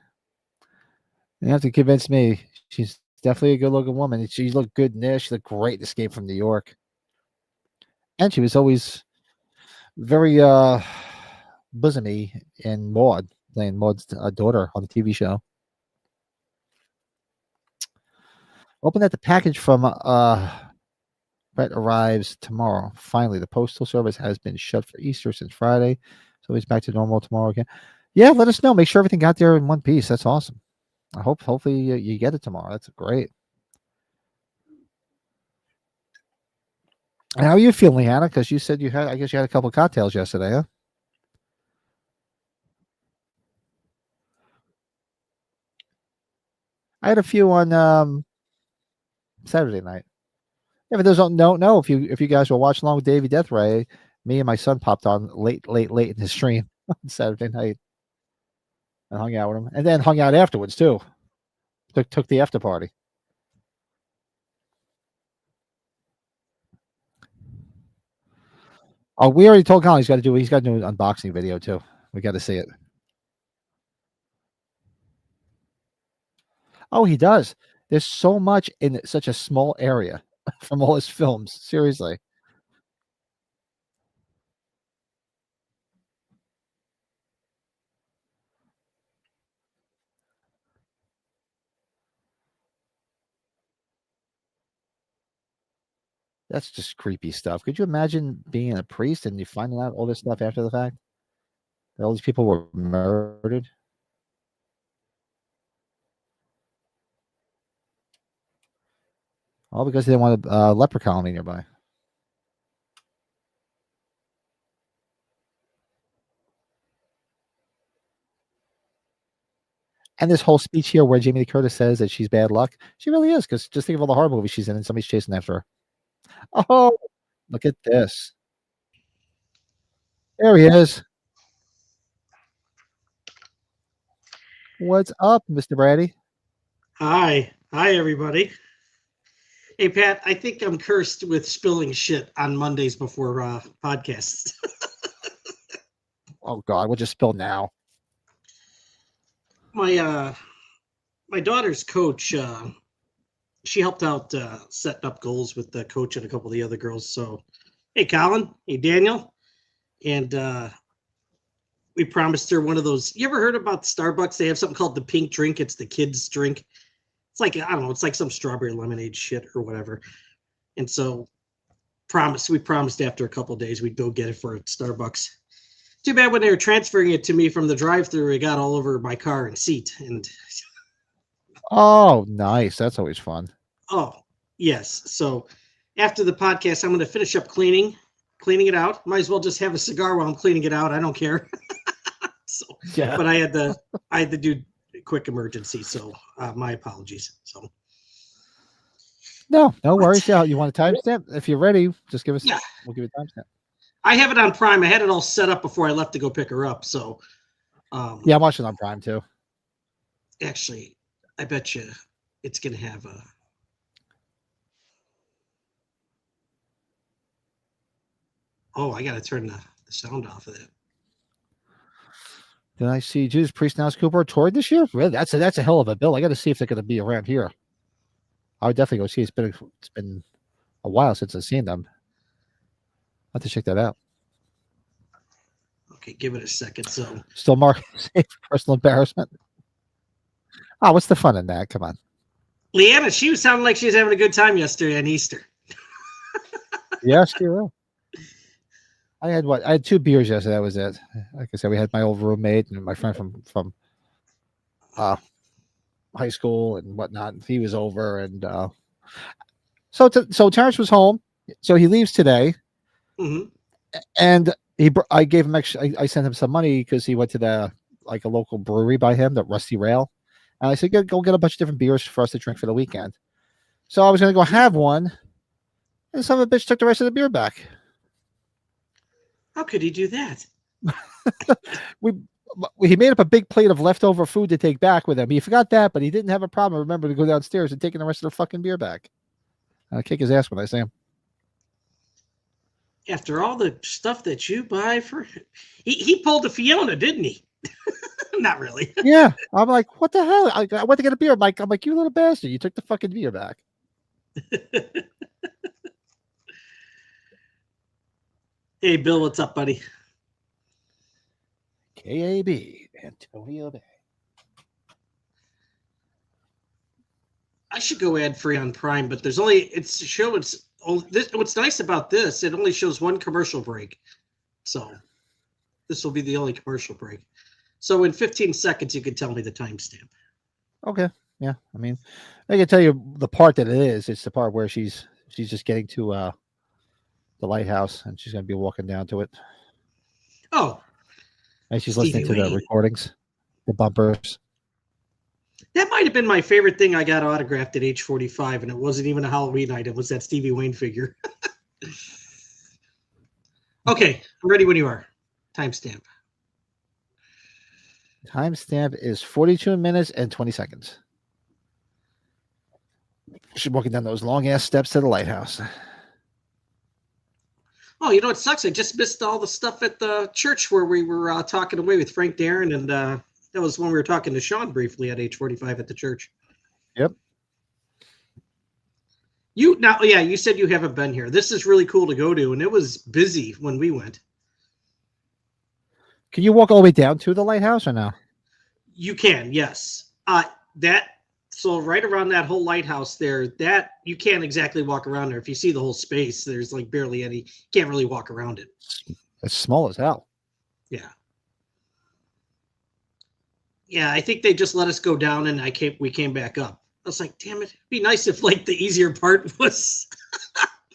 you have to convince me. She's definitely a good looking woman. She looked good in this. She looked great in Escape from New York. And she was always very bosomy in Maud, playing Maud's daughter on the TV show. Open that the package from Brett arrives tomorrow. Finally, the postal service has been shut for Easter since Friday, so he's back to normal tomorrow again. Yeah, let us know. Make sure everything got there in one piece. That's awesome. Hopefully you get it tomorrow. That's great. And how are you feeling, Hannah? Because you said I guess you had a couple of cocktails yesterday, huh? I had a few on Saturday night. Yeah, but those don't know if you guys were watching along with Davey Death Ray, me and my son popped on late in the stream on Saturday night and hung out with him, and then hung out afterwards too. Took the after party. Oh, we already told Colin he's got to do an unboxing video too. We got to see it. Oh, he does. There's so much in such a small area from all his films. Seriously. That's just creepy stuff. Could you imagine being a priest and you finding out all this stuff after the fact? All these people were murdered. All because they didn't want a leper colony nearby. And this whole speech here where Jamie Lee Curtis says that she's bad luck, she really is, because just think of all the horror movies she's in and somebody's chasing after her. Oh, look at this. There he is. What's up, Mr. Brady? Hi, everybody. Hey, Pat, I think I'm cursed with spilling shit on Mondays before podcasts. Oh God, we'll just spill now. My daughter's coach, she helped out setting up goals with the coach and a couple of the other girls. So, hey, Colin, hey, Daniel, and we promised her one of those. You ever heard about Starbucks? They have something called the pink drink. It's the kids' drink. It's like, I don't know, it's like some strawberry lemonade shit or whatever. And so we promised after a couple of days we'd go get it for at Starbucks. Too bad when they were transferring it to me from the drive-thru, it got all over my car and seat. And oh, nice. That's always fun. Oh, yes. So after the podcast, I'm going to finish up cleaning it out. Might as well just have a cigar while I'm cleaning it out. I don't care. So, yeah. But I had to do quick emergency, so my apologies. So no worries. Yeah, you want a timestamp? If you're ready, just give us. Yeah, we'll give you a timestamp. I have it on Prime. I had it all set up before I left to go pick her up. So yeah, I'm watching on Prime too. Actually, I bet you it's gonna have a. Oh, I gotta turn the sound off of that. Did I see Judas Priest and Alice Cooper toured this year? Really? That's a hell of a bill. I got to see if they're going to be around here. I would definitely go see. It's been a while since I've seen them. I'll have to check that out. Okay, give it a second. So still mark personal embarrassment. Oh, what's the fun in that? Come on. Leanna, she was sounding like she was having a good time yesterday on Easter. Yes, she will. I had 2 beers yesterday. That was it. Like I said, we had my old roommate and my friend from high school and whatnot. He was over, and so Terrence was home. So he leaves today, and I gave him extra. I sent him some money because he went to a local brewery by him, the Rusty Rail, and I said, go get a bunch of different beers for us to drink for the weekend. So I was going to go have one, and some of the bitch took the rest of the beer back. How could he do that? He made up a big plate of leftover food to take back with him. He forgot that, but he didn't have a problem. Remember to go downstairs and taking the rest of the fucking beer back. I'll kick his ass when I see him. After all the stuff that you buy for, he pulled a Fiona, didn't he? Not really. Yeah, I'm like, what the hell? I went to get a beer. I'm like, you little bastard! You took the fucking beer back. Hey, Bill, what's up, buddy? KAB, Antonio Bay. I should go ad free on Prime, but there's only what's nice about this, it only shows one commercial break. So this will be the only commercial break. So in 15 seconds, you can tell me the timestamp. Okay. Yeah. I mean, I can tell you the part that it is. It's the part where she's just getting to the lighthouse, and she's going to be walking down to it. Oh. And she's listening to the recordings, the bumpers. That might have been my favorite thing I got autographed at age 45, and it wasn't even a Halloween item. It was that Stevie Wayne figure. Okay, I'm ready when you are. Timestamp. Timestamp is 42 minutes and 20 seconds. She's walking down those long-ass steps to the lighthouse. Oh, you know what sucks? I just missed all the stuff at the church where we were talking away with Frank Darren, and that was when we were talking to Sean briefly at age 45 at the church. Yep. You said you haven't been here. This is really cool to go to, and it was busy when we went. Can you walk all the way down to the lighthouse or no? You can, yes. So right around that whole lighthouse there, that you can't exactly walk around there. If you see the whole space, there's like barely any. You can't really walk around it. It's small as hell. Yeah. Yeah, I think they just let us go down, and we came back up. I was like, damn it, it'd be nice if like the easier part was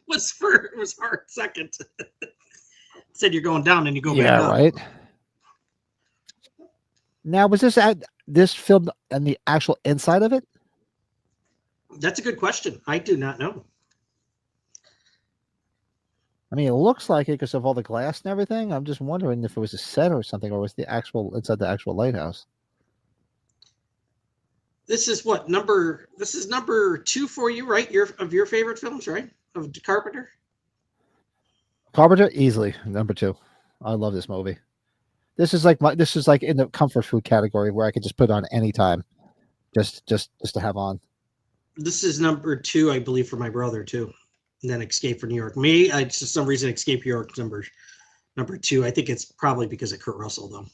was hard second. Said you're going down and you go back Yeah, up. right. Now, was this filmed on the actual inside of it? That's a good question. I do not know. I mean, it looks like it because of all the glass and everything. I'm just wondering if it was a set or something, or was the actual inside the actual lighthouse. This is what number? This is number 2 for you, right? Your favorite films, right? Of Carpenter. Carpenter, easily number 2. I love this movie. This is like in the comfort food category where I could just put on anytime, just to have on. This is number 2, I believe, for my brother too. And then Escape from New York. Me, for some reason, Escape New York number 2. I think it's probably because of Kurt Russell, though.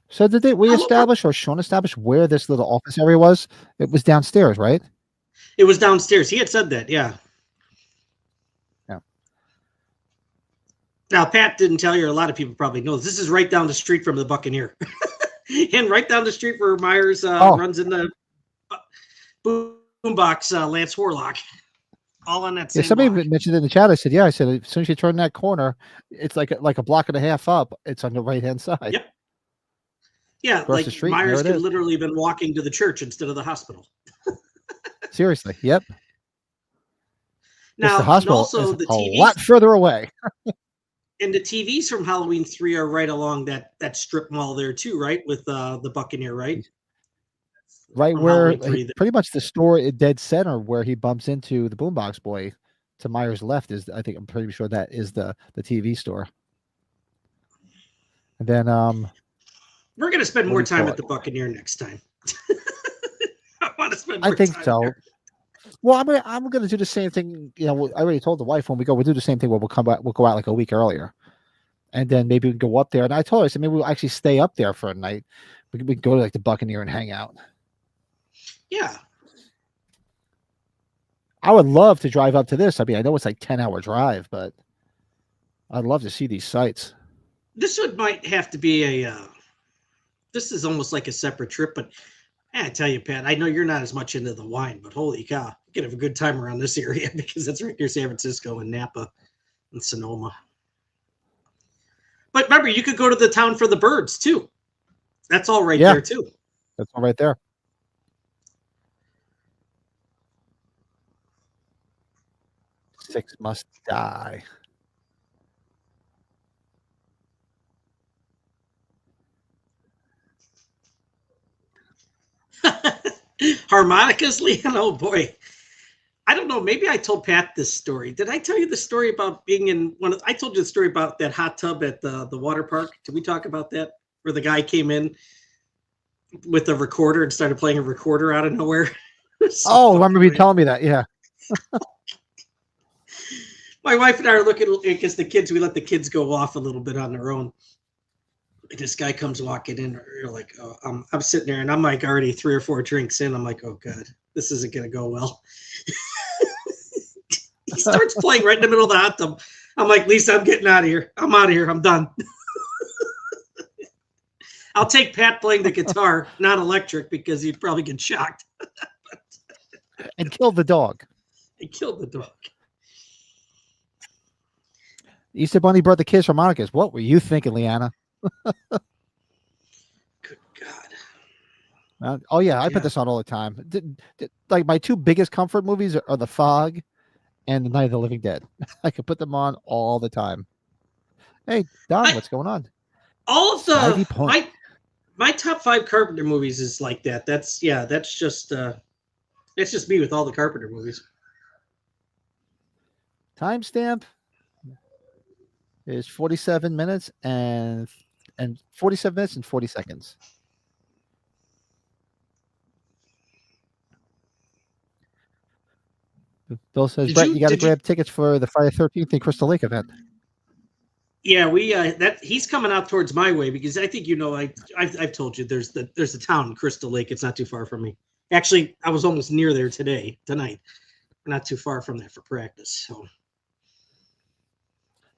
So did we establish or Sean establish where this little office area was? It was downstairs, right? It was downstairs. He had said that, yeah. Yeah. Now, Pat didn't tell you, a lot of people probably know this is right down the street from the Buccaneer. And right down the street where Myers runs in the boombox, Lance Warlock. All on that same somebody block. mentioned in the chat. I said, as soon as you turn that corner, it's like a block and a half up. It's on the right-hand side. Yep. Yeah, across like the street, Myers could literally have been walking to the church instead of the hospital. Seriously, yep. Now, the hospital also is the a TVs, lot further away. and the TVs from Halloween 3 are right along that strip mall there too, right? With the Buccaneer, right? Right From where Halloween 3 pretty much the store at dead center where he bumps into the boombox boy to Myers' left is, I'm pretty sure that is the TV store. And then we're gonna spend more time at the Buccaneer next time. I want to spend more I think time so. there. Well, I'm gonna do the same thing. I already told the wife when we go, we'll do the same thing where we'll come back, we'll go out like a week earlier. And then maybe we can go up there. And I told her, I said, maybe we'll actually stay up there for a night. We can go to like the Buccaneer and hang out. Yeah. I would love to drive up to this. I mean, I know it's like 10-hour drive, but I'd love to see these sites. This might have to be this is almost like a separate trip, but I tell you, Pat, I know you're not as much into the wine, but holy cow, you can have a good time around this area because that's right near San Francisco and Napa and Sonoma. But remember, you could go to the Town for the Birds too. That's all right there too. That's all right there. Six Must Die. Harmonicas, Leon? Oh boy. I don't know. Maybe I told Pat this story. Did I tell you the story about being in I told you the story about that hot tub at the water park. Did we talk about that? Where the guy came in with a recorder and started playing a recorder out of nowhere. I remember you telling me that. Yeah. My wife and I are looking because we let the kids go off a little bit on their own. And this guy comes walking in. You're like, oh, I'm sitting there and I'm like already 3 or 4 drinks in. I'm like, oh God, this isn't going to go well. He starts playing right in the middle of the hot tub. I'm like, Lisa, I'm getting out of here. I'm out of here. I'm done. I'll take Pat playing the guitar, not electric, because he'd probably get shocked. And kill the dog. He killed the dog. Easter Bunny brought the kids harmonicas. What were you thinking, Leanna? Good God. I put this on all the time. Like my 2 biggest comfort movies are The Fog and The Night of the Living Dead. I could put them on all the time. Hey, Don, what's going on? All of my top 5 Carpenter movies is like that. That's just me with all the Carpenter movies. Timestamp is 47 minutes and 47 minutes and 40 seconds. Bill says, Brett, you got to grab tickets for the Friday 13th in Crystal Lake event. Yeah, we he's coming out towards my way because I think I've told you there's a town in Crystal Lake. It's not too far from me. Actually, I was almost near there tonight. Not too far from there for practice. So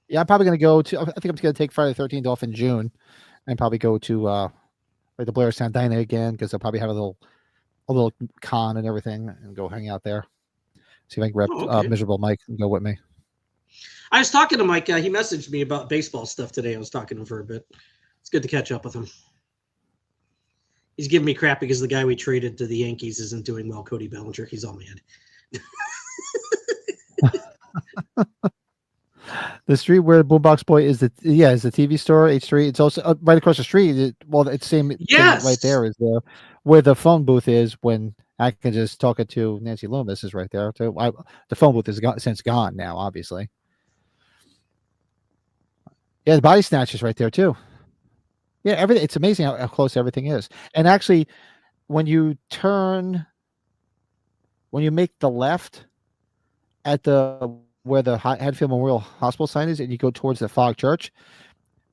Yeah, I'm probably gonna go to. I think I'm just gonna take Friday the 13th off in June, and probably go to like the Blairstown Diner again because they'll probably have a little con and everything, and go hang out there. See if I can grab Oh, okay. Miserable Mike and go with me. I was talking to Mike. He messaged me about baseball stuff today. I was talking to him for a bit. It's good to catch up with him. He's giving me crap because the guy we traded to the Yankees isn't doing well, Cody Bellinger. He's all mad. The street where Boombox Boy is the TV store H3. It's also right across the street. It's same thing Yes. right there is there where the phone booth is when I can just talk it to Nancy Loomis is right there too. The phone booth is since gone now, obviously. Yeah, the body snatch is right there too. Yeah, everything. It's amazing how close everything is. And actually, when you make the left at where the Hadfield Memorial Hospital sign is, and you go towards the Fog Church,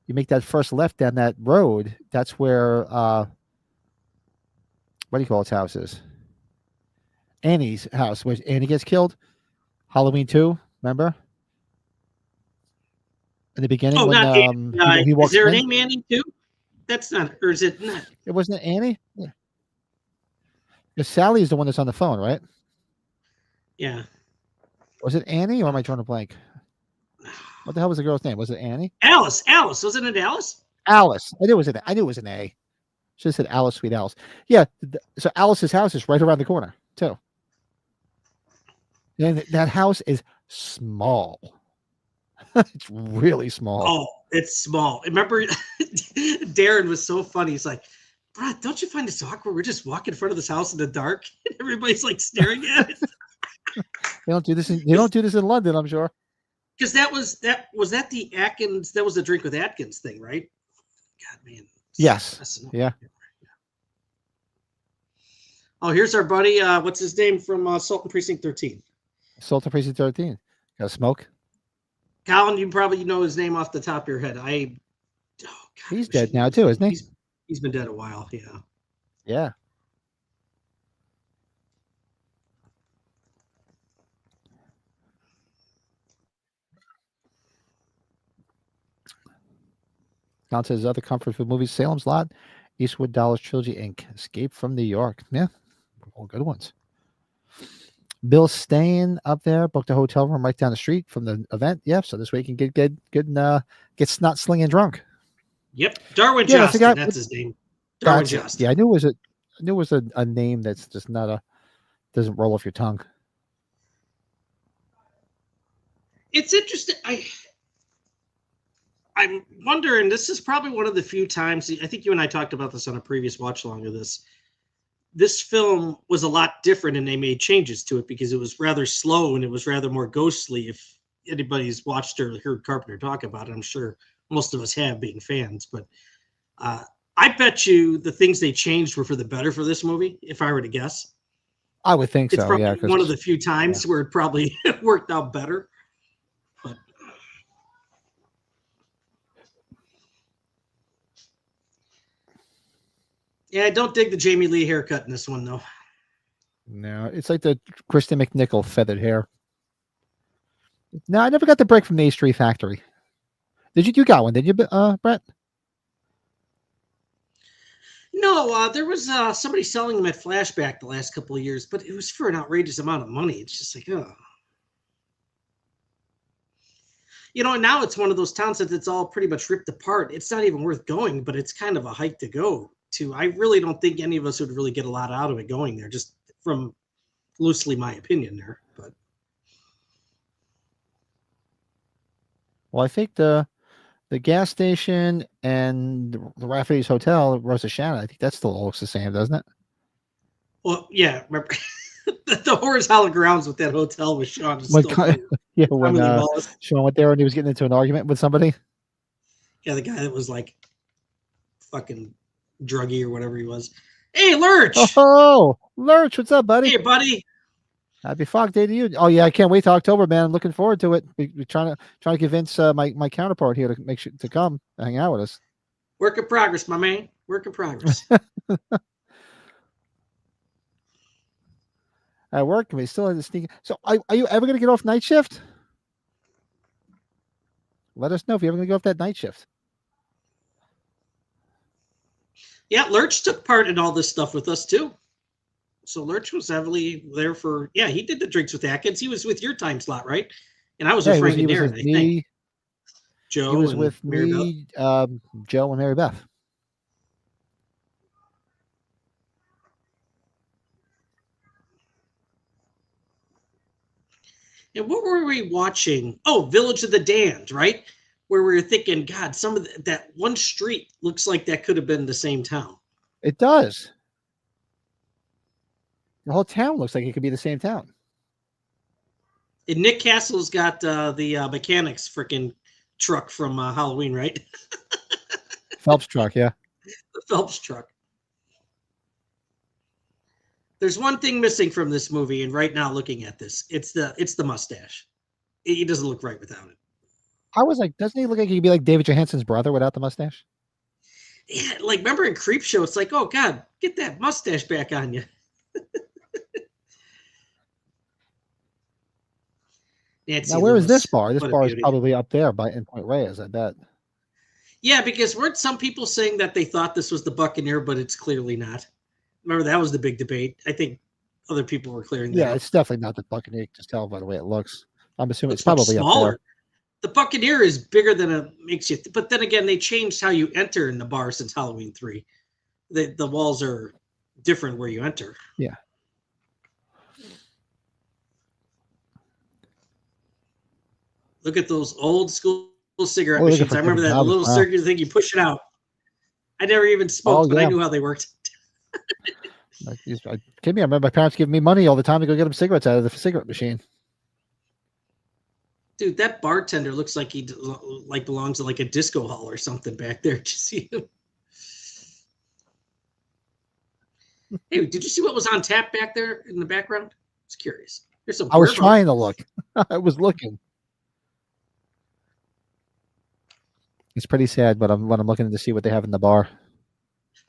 you make that first left down that road. That's where what do you call its house is? Annie's house, where Annie gets killed. Halloween 2, remember? In the beginning, Oh, when not Annie. he walks is there a in. name Annie too? That's not, or is it not? It wasn't Annie. Yeah. Because Sally is the one that's on the phone, right? Yeah. Was it Annie, or am I drawing a blank? What the hell was the girl's name? Was it Annie? Alice. Wasn't it Alice? Alice. I knew it was an A. Should have said Alice, sweet Alice. Yeah. So Alice's house is right around the corner too. And that house is small. It's really small. Oh, it's small. Remember, Darren was so funny. He's like, Brad, don't you find this awkward? We're just walking in front of this house in the dark, and everybody's like staring at it. They don't do this. They don't do this in London, I'm sure. Because that was the Atkins. That was the Drink with Atkins thing, right? God, man. Yes. Yeah. Oh, here's our buddy. What's his name from Sultan Precinct 13? Sultan Precinct 13. Got a smoke? Colin, you probably know his name off the top of your head. He's dead now too, isn't he? He's been dead a while. Yeah. Yeah. Down to his other comfort food movies: Salem's Lot, Eastwood Dollars Trilogy Inc., Escape from New York. Yeah, all good ones. Bill's staying up there, booked a hotel room right down the street from the event. Yeah, so this way he can get good and get snot slinging drunk. Yep, Darwin Justin. That's his name. Darwin Justin. Yeah, I knew it was a name that's just not doesn't roll off your tongue. It's interesting. I'm wondering. This is probably one of the few times. I think you and I talked about this on a previous watch along of this. This film was a lot different, and they made changes to it because it was rather slow and it was rather more ghostly. If anybody's watched or heard Carpenter talk about it, I'm sure most of us have, being fans. But I bet you the things they changed were for the better for this movie, if I were to guess. I would think it's so. Probably yeah, one of the few times where it probably worked out better. But yeah, I don't dig the Jamie Lee haircut in this one, though. No, it's like the Kristen McNichol feathered hair. No, I never got the break from the H3 Factory. Did you? You got one, did you, Brett? No, there was somebody selling them at Flashback the last couple of years, but it was for an outrageous amount of money. It's just like, oh. Now it's one of those towns that it's all pretty much ripped apart. It's not even worth going, but it's kind of a hike to go to. I really don't think any of us would really get a lot out of it going there, just from loosely my opinion there. But well, I think the gas station and the Rafferty's Hotel, Rosa Shannon, I think that still looks the same, doesn't it? Well, yeah. Remember the Horrors Hollow Grounds with that hotel with Sean. When Sean went there and he was getting into an argument with somebody. Yeah, the guy that was like fucking druggy or whatever he was. Hey, Lurch! Oh, Lurch, what's up, buddy? Hey, buddy. Happy Fog Day to you. Oh yeah, I can't wait to October, man. I'm looking forward to it. We're trying to convince my counterpart here to make sure to come hang out with us. Work in progress, my man. Work in progress. At work, we still have to sneak. So, are you ever going to get off night shift? Let us know if you're ever going to go off that night shift. Yeah, Lurch took part in all this stuff with us too. So Lurch was heavily there for. Yeah, he did the drinks with Atkins. He was with your time slot, right? And I was with Frank and Darren, I think. Joe He was and with Mary Beth. me, Joe, and Mary Beth. And what were we watching? Oh, Village of the Damned, right? Where we were thinking, God, some of that one street looks like that could have been the same town. It does. The whole town looks like it could be the same town. And Nick Castle's got the mechanics freaking truck from Halloween, right? Phelps truck, yeah. The Phelps truck. There's one thing missing from this movie, and right now looking at this, it's the mustache. He doesn't look right without it. I was like, doesn't he look like he could be like David Johansen's brother without the mustache? Yeah, like remember in Creepshow, it's like, oh God, get that mustache back on you. Now, where is this bar? This bar is probably up there in Point Reyes, I bet. Yeah, because weren't some people saying that they thought this was the Buccaneer, but it's clearly not? Remember, that was the big debate. I think other people were clearing that. Yeah, it's definitely not the Buccaneer. You can just tell by the way it looks. I'm assuming it's much probably smaller. Up there. The Buccaneer is bigger than it makes you. But then again, they changed how you enter in the bar since Halloween 3. The walls are different where you enter. Yeah. Look at those old school cigarette machines. I remember that little circular thing. You push it out. I never even smoked, but I knew how they worked. I remember my parents giving me money all the time to go get them cigarettes out of the cigarette machine. Dude, that bartender looks like he belongs to like a disco hall or something back there. Did you see him? Hey, did you see what was on tap back there in the background? I was curious. There's some. I was trying to look. I was looking. It's pretty sad, but when I'm looking to see what they have in the bar.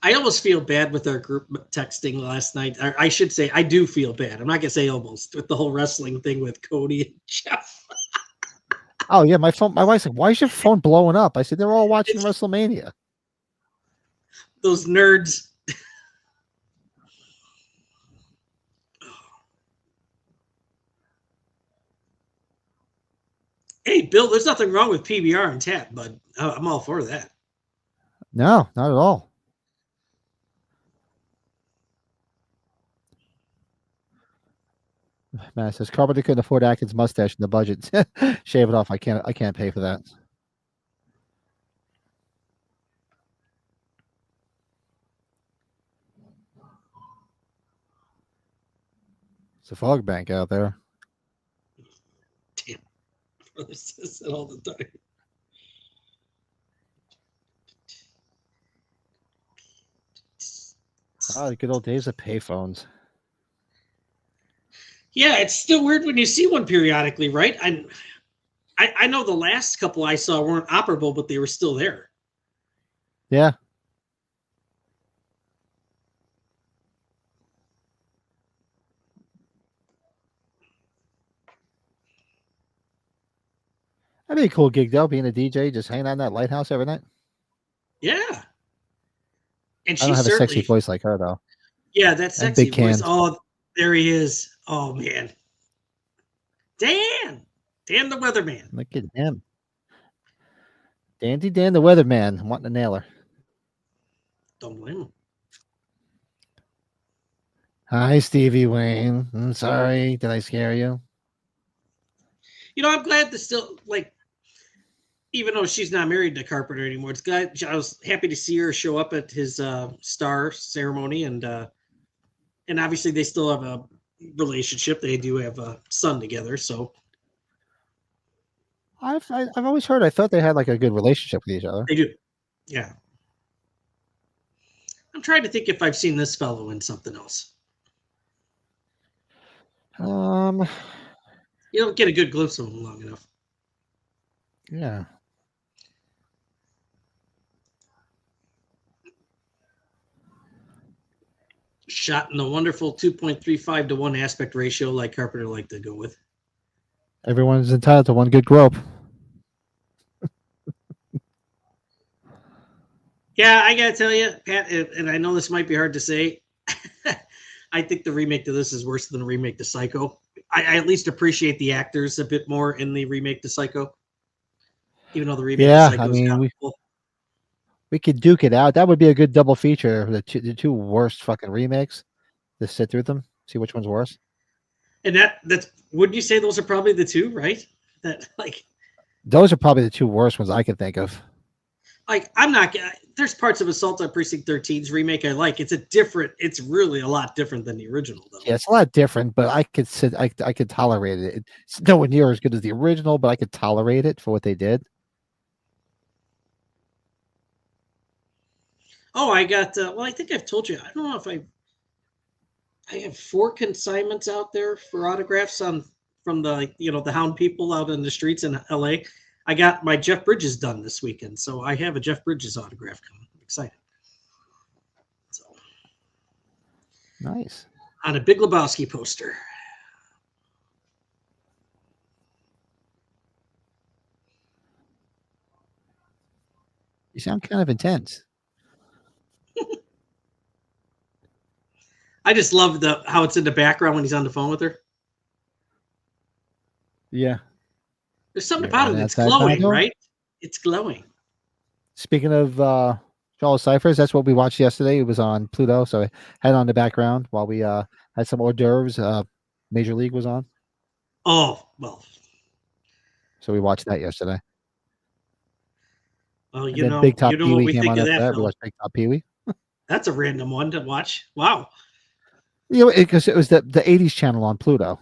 I almost feel bad with our group texting last night. I should say I do feel bad. I'm not gonna say almost with the whole wrestling thing with Cody and Jeff. Oh yeah, my wife's like, "Why is your phone blowing up?" I said, "They're all watching WrestleMania." Those nerds. Hey, Bill, there's nothing wrong with PBR and tap, bud. I'm all for that. No, not at all. Man, it says Carpenter couldn't afford Atkins' mustache in the budget. Shave it off. I can't pay for that. It's a fog bank out there. Damn. Brother says that all the time. Oh, the good old days of payphones. Yeah, it's still weird when you see one periodically, right? I know the last couple I saw weren't operable, but they were still there. Yeah. That'd be a cool gig, though, being a DJ, just hanging out in that lighthouse every night. Yeah. And I don't have a sexy voice like her, though. Yeah, that sexy voice. Oh, there he is. Oh, man. Dan the weatherman. Look at him. Dandy Dan the weatherman. I'm wanting to nail her. Don't blame him. Hi, Stevie Wayne. I'm sorry. Did I scare you? You know, I'm glad to still, like, even though she's not married to Carpenter anymore, it's glad. I was happy to see her show up at his star ceremony, and obviously they still have a relationship. They do have a son together, so. I've always heard. I thought they had like a good relationship with each other. They do, yeah. I'm trying to think if I've seen this fellow in something else. You don't get a good glimpse of him long enough. Yeah. Shot in the wonderful 2.35 to 1 aspect ratio, like Carpenter liked to go with. Everyone's entitled to one good grope. Yeah, I gotta tell you, Pat, and I know this might be hard to say. I think the remake to this is worse than the remake to Psycho. I at least appreciate the actors a bit more in the remake to Psycho, even though the remake to Yeah, I Psycho's mean, got. we could duke it out. That would be a good double feature. The two worst fucking remakes. Just sit through them, see which one's worse. And that's wouldn't you say those are probably the two, right? That Those are probably the two worst ones I can think of. I'm not. There's parts of Assault on Precinct 13's remake I like. It's really a lot different than the original, though. Yeah, it's a lot different, but I could tolerate it. It's nowhere near as good as the original, but I could tolerate it for what they did. Oh, I got. Well, I think I've told you. I don't know if I have 4 consignments out there for autographs from the Hound people out in the streets in L.A. I got my Jeff Bridges done this weekend, so I have a Jeff Bridges autograph coming. I'm excited. So Nice. on a Big Lebowski poster. You sound kind of intense. I just love how it's in the background when he's on the phone with her. Yeah. There's something You're about on it that's that side, glowing, Nigel? right? It's glowing. Speaking of Charles Cyphers, that's what we watched yesterday. It was on Pluto, so I had it on the background while we had some hors d'oeuvres. Major League was on, Oh, well, so we watched that yesterday. well, And then Big Top you know Pee what Wee we came think on of after that that. We film. watched Big Top Pee Wee. That's a random one to watch. Wow. You know, because it was the '80s channel on Pluto.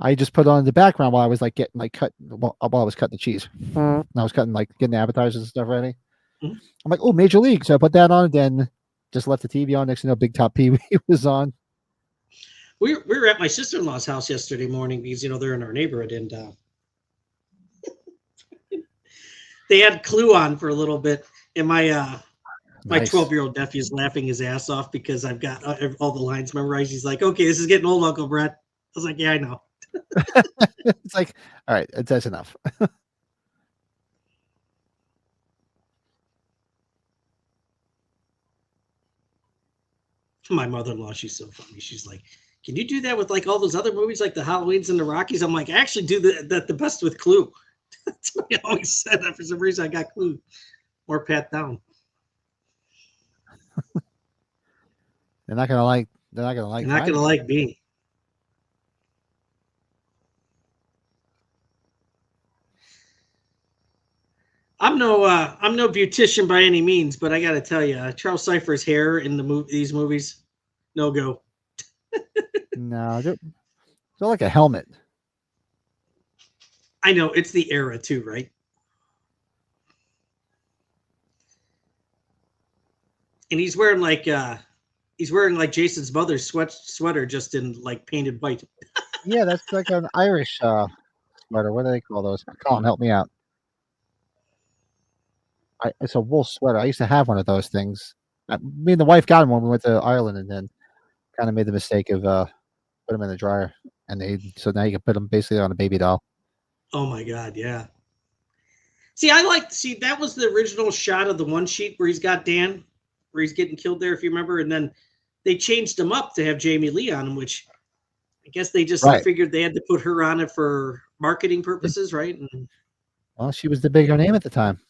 I just put on in the background while I was getting while I was cutting the cheese. And I was getting the appetizers and stuff ready. Mhm. I'm like, oh, Major League. So I put that on and then just left the TV on. Next thing you know, Big Top Pee Wee was on. We were at my sister-in-law's house yesterday morning because they're in our neighborhood, and they had Clue on for a little bit, and my Nice. 12-year-old nephew's laughing his ass off because I've got all the lines memorized. He's like, "Okay, this is getting old, Uncle Brett." I was like, "Yeah, I know." It's like, all right, that's enough. My mother-in-law, she's so funny. She's like, "Can you do that with all those other movies like the Halloweens and the Rockies?" I'm like, "I actually do the best with Clue." That's what I always said. For some reason, I got Clue more pat down. They're not gonna like. They're not gonna like. You're not gonna like me. I'm no beautician by any means, but I got to tell you, Charles Cypher's hair in these movies, no go. No, they're like a helmet. I know it's the era too, right? And he's wearing like Jason's mother's sweater, just in painted white. Yeah, that's like an Irish sweater. What do they call those? Colin, help me out. It's a wool sweater. I used to have one of those things. Me and the wife got them when we went to Ireland, and then kind of made the mistake of put them in the dryer, and so now you can put them basically on a baby doll. Oh my God, yeah. See, that was the original shot of the one sheet where he's got Dan, where he's getting killed there, if you remember, and then they changed him up to have Jamie Lee on him, which I guess they just figured they had to put her on it for marketing purposes, right? And, well, she was the bigger name at the time.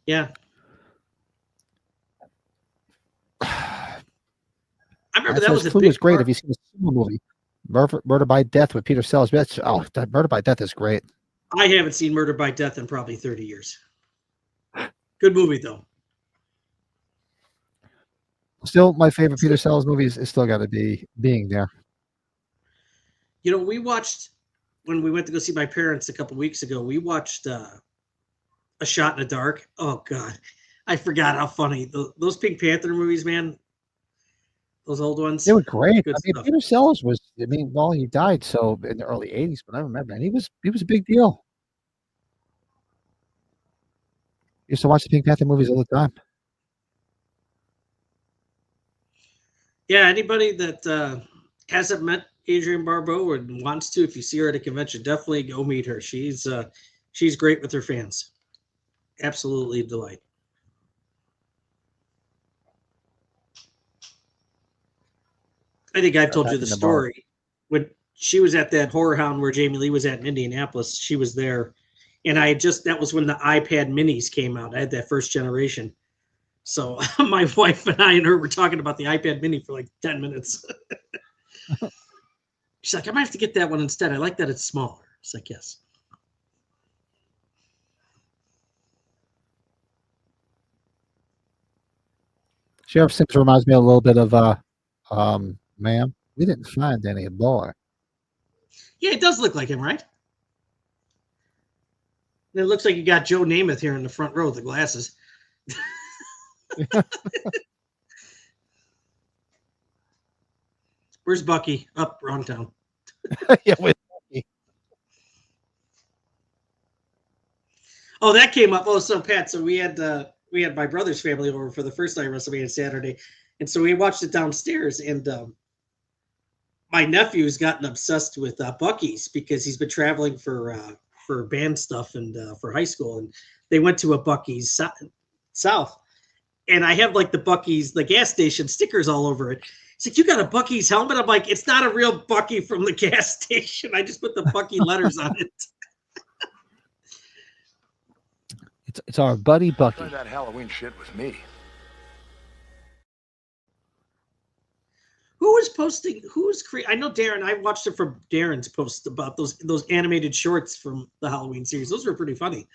Yeah. I remember that was a Clue big was great. part. Have you seen the Sumo movie? Murder by Death with Peter Sellers? Murder by Death is great. I haven't seen Murder by Death in probably 30 years. Good movie, though. Still, my favorite Peter Sellers movies is still got to be Being There. We watched, when we went to go see my parents a couple weeks ago, we watched A Shot in the Dark. Oh, God. I forgot how funny. Those Pink Panther movies, man. Those old ones. They were great. Good stuff. Peter Sellers was, well, he died so in the early 80s, but I remember, and he was a big deal. Used to watch the Pink Panther movies all the time. Yeah, anybody that hasn't met Adrienne Barbeau and wants to, if you see her at a convention, definitely go meet her. She's great with her fans. Absolutely a delight. I think I've told back you the in the bar. story. When she was at that Horror Hound where Jamie Lee was at in Indianapolis, she was there. And that was when the iPad minis came out. I had that first generation. So my wife and I and her were talking about the iPad mini for like 10 minutes. She's like, I might have to get that one instead. I like that it's smaller. It's like, yes. Sheriff Sims reminds me a little bit of ma'am, we didn't find any boy. Yeah, it does look like him, right? And it looks like you got Joe Namath here in the front row with the glasses. Where's Bucky? Up, wrong town. Yeah, wait. Oh, that came up. Oh, so Pat, so we had my brother's family over for the first night WrestleMania Saturday, and so we watched it downstairs. And my nephew's gotten obsessed with Bucky's because he's been traveling for band stuff and for high school, and they went to a Bucky's south, and I have like the Bucky's, the gas station stickers all over it. It's like, you got a Bucky's helmet? I'm like, it's not a real Bucky from the gas station. I just put the Bucky letters on it. It's our buddy Bucky. Try that Halloween shit with me. Who was posting? I know Darren. I watched it from Darren's post about those animated shorts from the Halloween series. Those were pretty funny.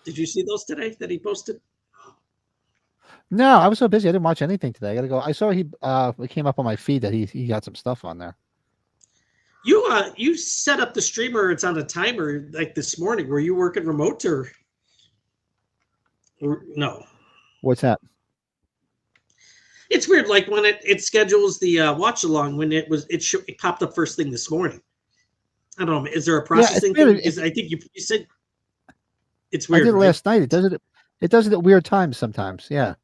Did you see those today that he posted? No, I was so busy. I didn't watch anything today. I gotta go. I saw it came up on my feed that he got some stuff on there. You set up the streamer. It's on a timer like this morning. Were you working remote or no? What's that? It's weird. Like when it schedules the watch along, when it popped up first thing this morning. I don't know. Is there a processing thing? Because I think you said it's weird. I did it right? last night. It does it at weird times sometimes. Yeah.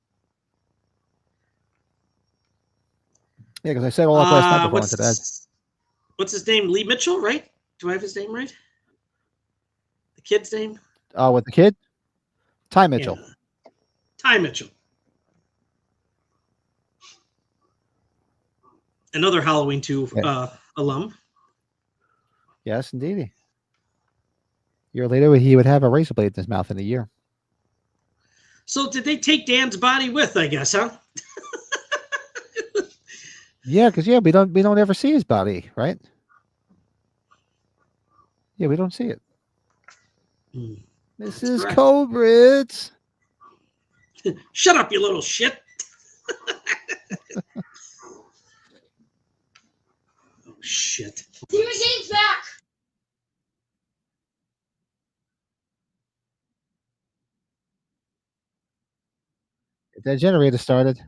Yeah, because I set all up last night before I went to bed. What's his name? Lee Mitchell, right? Do I have his name right? The kid's name? With the kid? Ty Mitchell. Yeah. Ty Mitchell. Another Halloween 2 alum. Yes, indeed. A year later, he would have a razor blade in his mouth in a year. So did they take Dan's body with, I guess, huh? Yeah, because we don't ever see his body, right? Yeah, we don't see it. Mrs. Colbridge. Shut up, you little shit. Oh shit. The machine's back. If that generator started.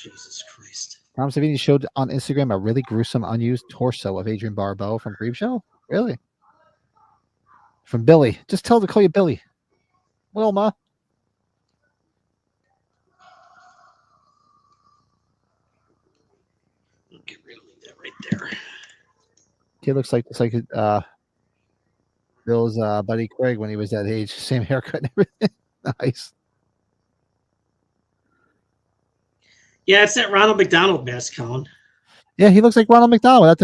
Jesus Christ. Tom Savini showed on Instagram a really gruesome, unused torso of Adrian Barbeau from Creep Show. Really? From Billy. Just tell her to call you Billy. Wilma. Get rid of that right there. Kid looks like it's like Bill's buddy Craig when he was that age. Same haircut and everything. Nice. Yeah, it's that Ronald McDonald mask, Colin. Yeah, he looks like Ronald McDonald without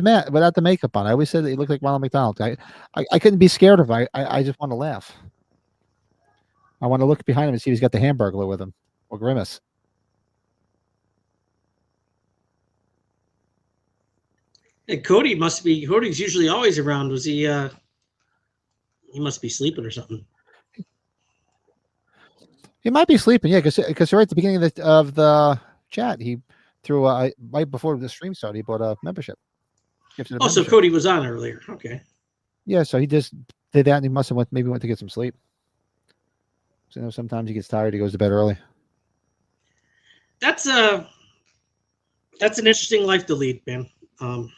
the makeup on. I always said that he looked like Ronald McDonald. I couldn't be scared of him. I just want to laugh. I want to look behind him and see if he's got the Hamburglar with him or Grimace. And Cody's usually always around. Was he he must be sleeping or something. He might be sleeping, yeah, because right at the beginning of the chat, he threw right before the stream started, he bought a membership. So Cody was on earlier. Okay. Yeah, so he just did that, and he must have went to get some sleep. So sometimes he gets tired, he goes to bed early. That's an interesting life to lead, man. I'm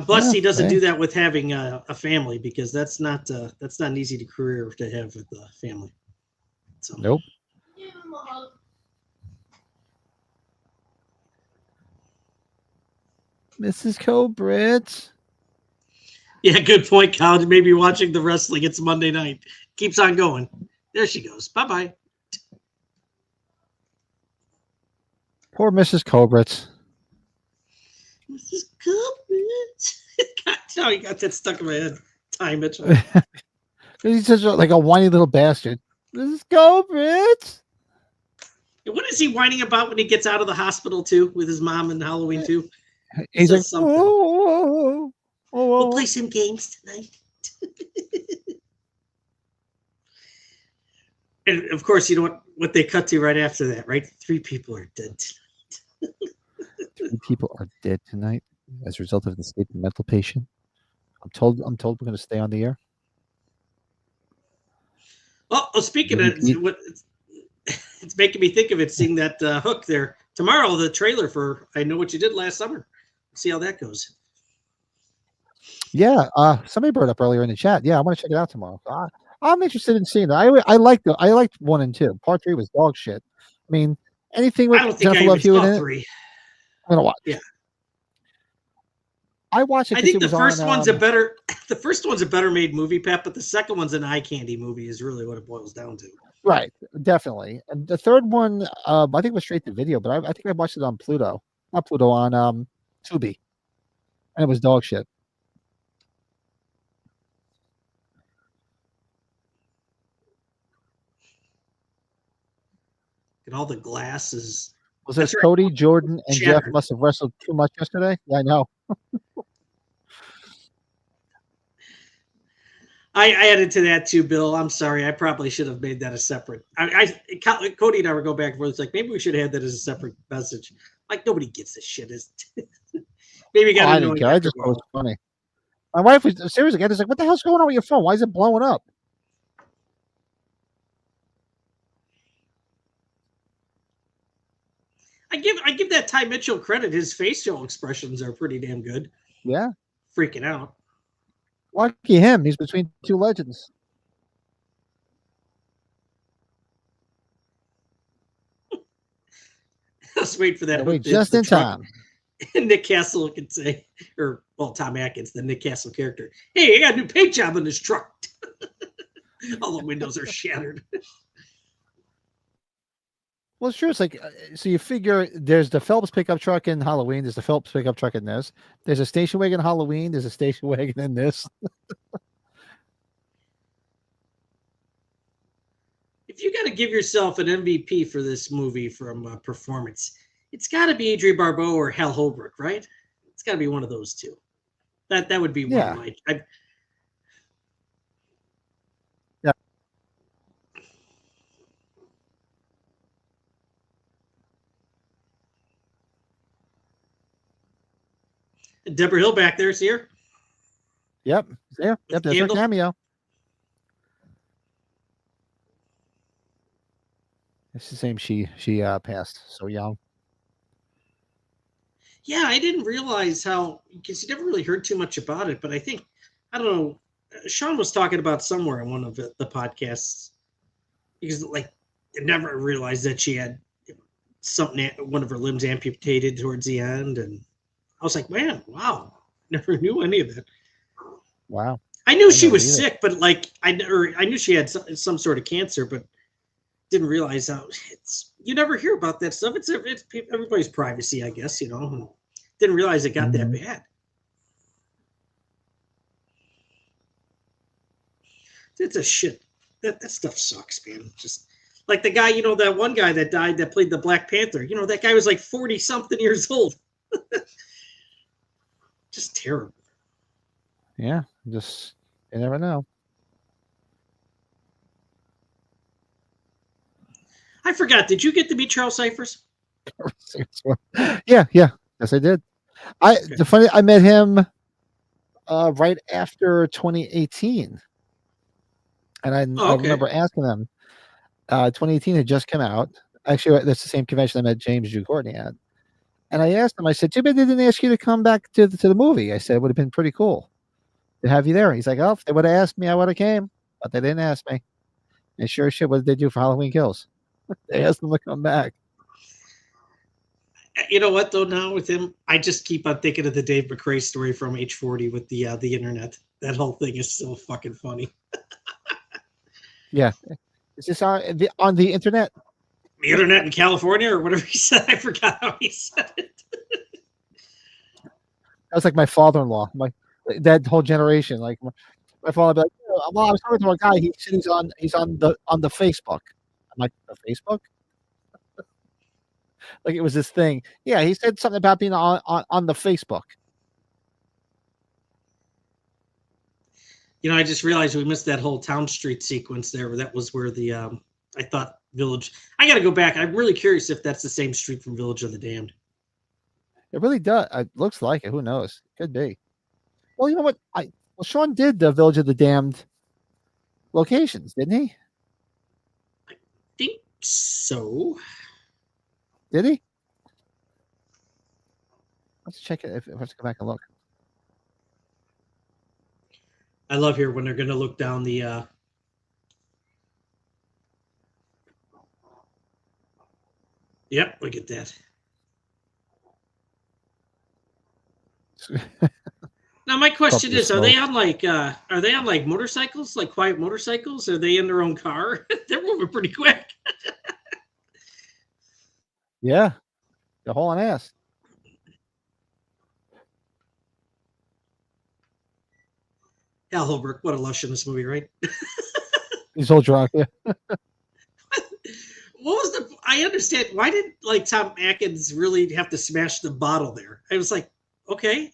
blessed he doesn't do that with having a family, because that's not an easy career to have with a family. So. Nope. Mrs. Colbridge. Yeah, good point, Colin. Maybe watching the wrestling. It's Monday night. Keeps on going. There she goes. Bye-bye. Poor Mrs. Cobritz. Mrs. Culprit. God, now you got that stuck in my head. Time Mitchell. He's such like a whiny little bastard. Mrs. Cobritz. What is he whining about when he gets out of the hospital too with his mom in Halloween too? He's like, something. oh, We'll play some games tonight. And of course, you know what they cut to right after that, right? 3 people are dead tonight. 3 people are dead tonight as a result of an escaped mental patient. I'm told we're going to stay on the air. Oh, speaking of what, it's making me think of it. Seeing that hook there tomorrow, the trailer for "I Know What You Did Last Summer." See how that goes. Yeah, somebody brought it up earlier in the chat. Yeah, I want to check it out tomorrow. I'm interested in seeing that. I liked 1 and 2. Part 3 was dog shit. I mean, anything with I don't think Jennifer I Love even Hewitt saw in it, 3. I'm gonna watch. Yeah. I watched it. I think it the was first on, one's a better. The first one's a better made movie, Pat. But the second one's an eye candy movie. Is really what it boils down to. right, definitely. And the third one, I think it was straight to video, but I think I watched it on Pluto, not Pluto, on Tubi, and it was dog shit. And all the glasses. Was it Cody, Jordan, and Jeff must have wrestled too much yesterday? Yeah, I know. I added to that too, Bill. I'm sorry. I probably should have made that a separate. Cody and I would go back and forth. It's like maybe we should have had that as a separate message. Like nobody gets this shit. Maybe got I didn't care. I just thought it was funny. My wife was seriously. I was like, "What the hell's going on with your phone? Why is it blowing up?" I give that Ty Mitchell credit. His facial expressions are pretty damn good. Yeah, freaking out. Lucky him. He's between 2 legends. I was waiting for that. Wait, just in time. And Nick Castle can say, or Tom Atkins, the Nick Castle character. Hey, I got a new paint job on this truck. All the windows are shattered. Well, sure. It's like, so you figure there's the Phelps pickup truck in Halloween. There's the Phelps pickup truck in this. There's a station wagon in Halloween. There's a station wagon in this. If you got to give yourself an MVP for this movie from performance, it's got to be Adrienne Barbeau or Hal Holbrook, right? It's got to be one of those two. That would be one of my. Yeah. Deborah Hill back there, see her? Yep. There. Yep. That's her cameo. It's the same. She passed so young. Yeah, I didn't realize how, because you never really heard too much about it, but I think, I don't know, Sean was talking about somewhere in one of the podcasts, because like I never realized that she had something, one of her limbs amputated towards the end, and I was like, man, wow, never knew any of that. Wow. I knew she was sick, but like I knew she had some sort of cancer, but didn't realize how you never hear about that stuff. It's everybody's privacy, I guess, you know. Didn't realize it got that bad. It's a shit. That stuff sucks, man. Just like the guy, you know, that one guy that died that played the Black Panther. You know, that guy was like 40-something years old. Just terrible. Yeah, just you never know. I forgot. Did you get to meet Charles Cyphers? Yeah. Yes, I did. I met him right after 2018, and I remember asking them. 2018 had just come out. Actually, that's the same convention I met James Drew Courtney at, and I asked him. I said, "Too bad they didn't ask you to come back to the movie." I said, "It would have been pretty cool to have you there." He's like, "Oh, if they would have asked me, I would have came, but they didn't ask me." And sure as shit, what did they do for Halloween Kills? They asked him to come back. You know what though? Now with him, I just keep on thinking of the Dave McRae story from H40 with the internet. That whole thing is so fucking funny. Yeah, Is this on the internet? The internet in California or whatever he said. I forgot how he said it. That was like my father-in-law, that whole generation. Like my father would be like, "Oh, well, I was talking to a guy. He said he's on the Facebook." I'm like, the Facebook? Like it was this thing. Yeah, he said something about being on the Facebook. You know, I just realized we missed that whole Town Street sequence there. That was where the I thought Village. I got to go back. I'm really curious if that's the same street from Village of the Damned. It really does. It looks like it. Who knows? Could be. Well, you know what? Well, Sean did the Village of the Damned locations, didn't he? I think so. Did he? Let's check it. Let's go back and look. I love here when they're going to look down the. Yep, look at that. Now my question is: are they on like motorcycles, like quiet motorcycles? Are they in their own car? They're moving pretty quick. Yeah, the whole on ass. Hal Holbrook, what a lush in this movie, right? He's all drunk. Yeah. What was the? I understand. Why did like Tom Atkins really have to smash the bottle there? I was like, okay,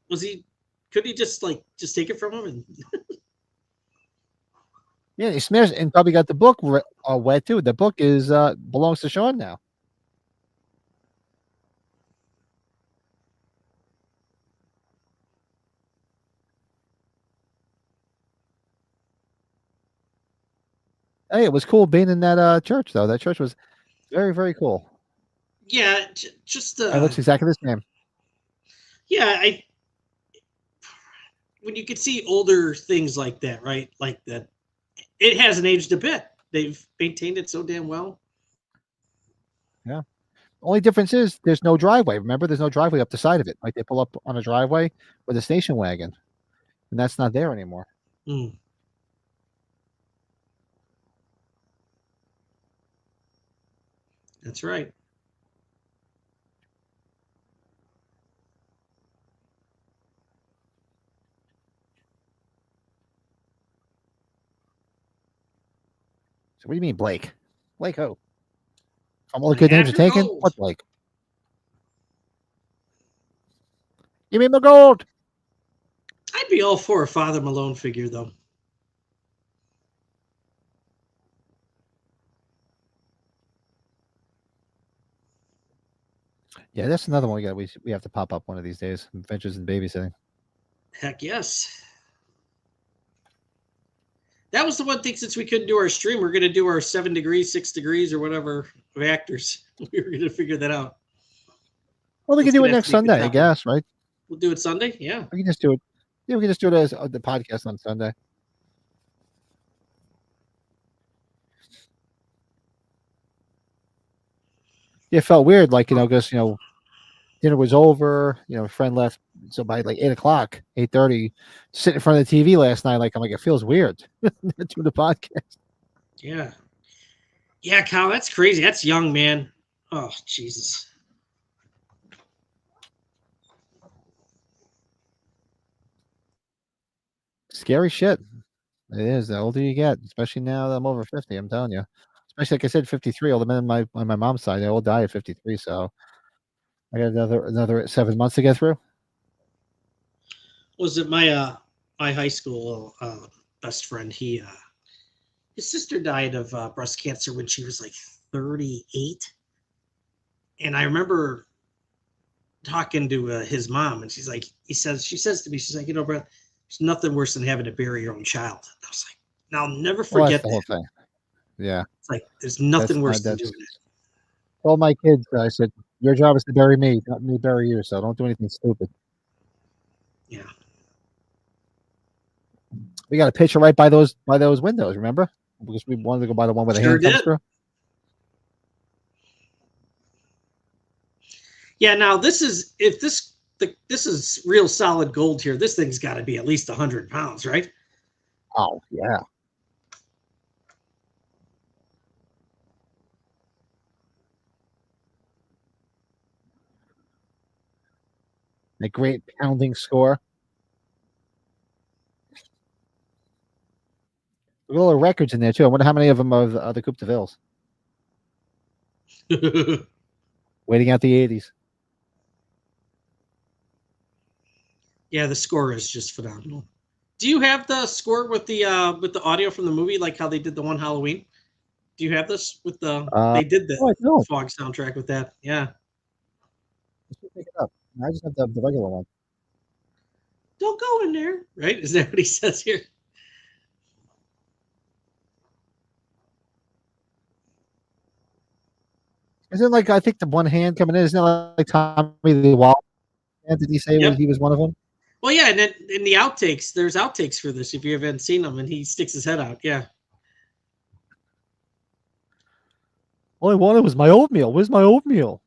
was he? Could he just take it from him? And Yeah, he smashed and probably got the book wet too. The book is belongs to Sean now. Hey, it was cool being in that church though. That church was very, very cool. yeah, just It looks exactly the same. yeah. When you could see older things like that, right? Like that, it hasn't aged a bit. They've maintained it so damn well. Yeah. Only difference is there's no driveway. Remember, there's no driveway up the side of it. Like they pull up on a driveway with a station wagon, and that's not there anymore. Mm. That's right. So what do you mean, Blake? Blake who? From all the good names are Andrew taken? Gold. What Blake? Give me my gold. I'd be all for a Father Malone figure, though. Yeah, that's another one we have to pop up one of these days. Adventures in Babysitting. Heck yes. That was the one thing, since we couldn't do our stream, we're going to do our 7 degrees, 6 degrees, or whatever of actors. We were going to figure that out. Well, we can That's do gonna it have next to be a good Sunday, I topic. guess, right? We'll do it Sunday. Yeah. We can just do it. Yeah, we can just do it as the podcast on Sunday. Yeah, it felt weird, like because dinner was over. A friend left, so by like 8:00, 8:30, sitting in front of the TV last night. Like I'm like, it feels weird to do the podcast. Yeah. Yeah, Kyle, that's crazy. That's young, man. Oh, Jesus. Scary shit. It is. The older you get, especially now that I'm over 50, I'm telling you. Especially like I said, 53. All the men on my mom's side, they all die at 53. So I got another 7 months to get through. Was it my high school best friend? His sister died of breast cancer when she was like 38, and I remember talking to his mom, and she says to me, she's like, Brett, there's nothing worse than having to bury your own child. And I was like, and I'll never Well, forget that's the whole thing. Yeah. It's like there's nothing worse than doing it. All my kids, I said, your job is to bury me, not me bury you. So don't do anything stupid. Yeah. We got a picture right by those windows, remember? Because we wanted to go by the one where the hand comes through. Yeah, now this is this is real solid gold here. This thing's got to be at least 100 pounds, right? Oh yeah. A great pounding score. There are little records in there too. I wonder how many of them are the Coupe de Villes. Waiting out the 80s. Yeah, the score is just phenomenal. Do you have the score with the audio from the movie, like how they did the one Halloween? Do you have this with the? They did the I don't. Fog soundtrack with that. Yeah. Let's pick it up. I just have the regular one. Don't go in there, right? Is that what he says here? Isn't like I think the one hand coming in? Isn't it like Tommy the Wall? Did he say Yep. he was one of them? Well, yeah, and then in the outtakes, there's outtakes for this if you haven't seen them, and he sticks his head out. Yeah. All I wanted was my oatmeal. Where's my oatmeal?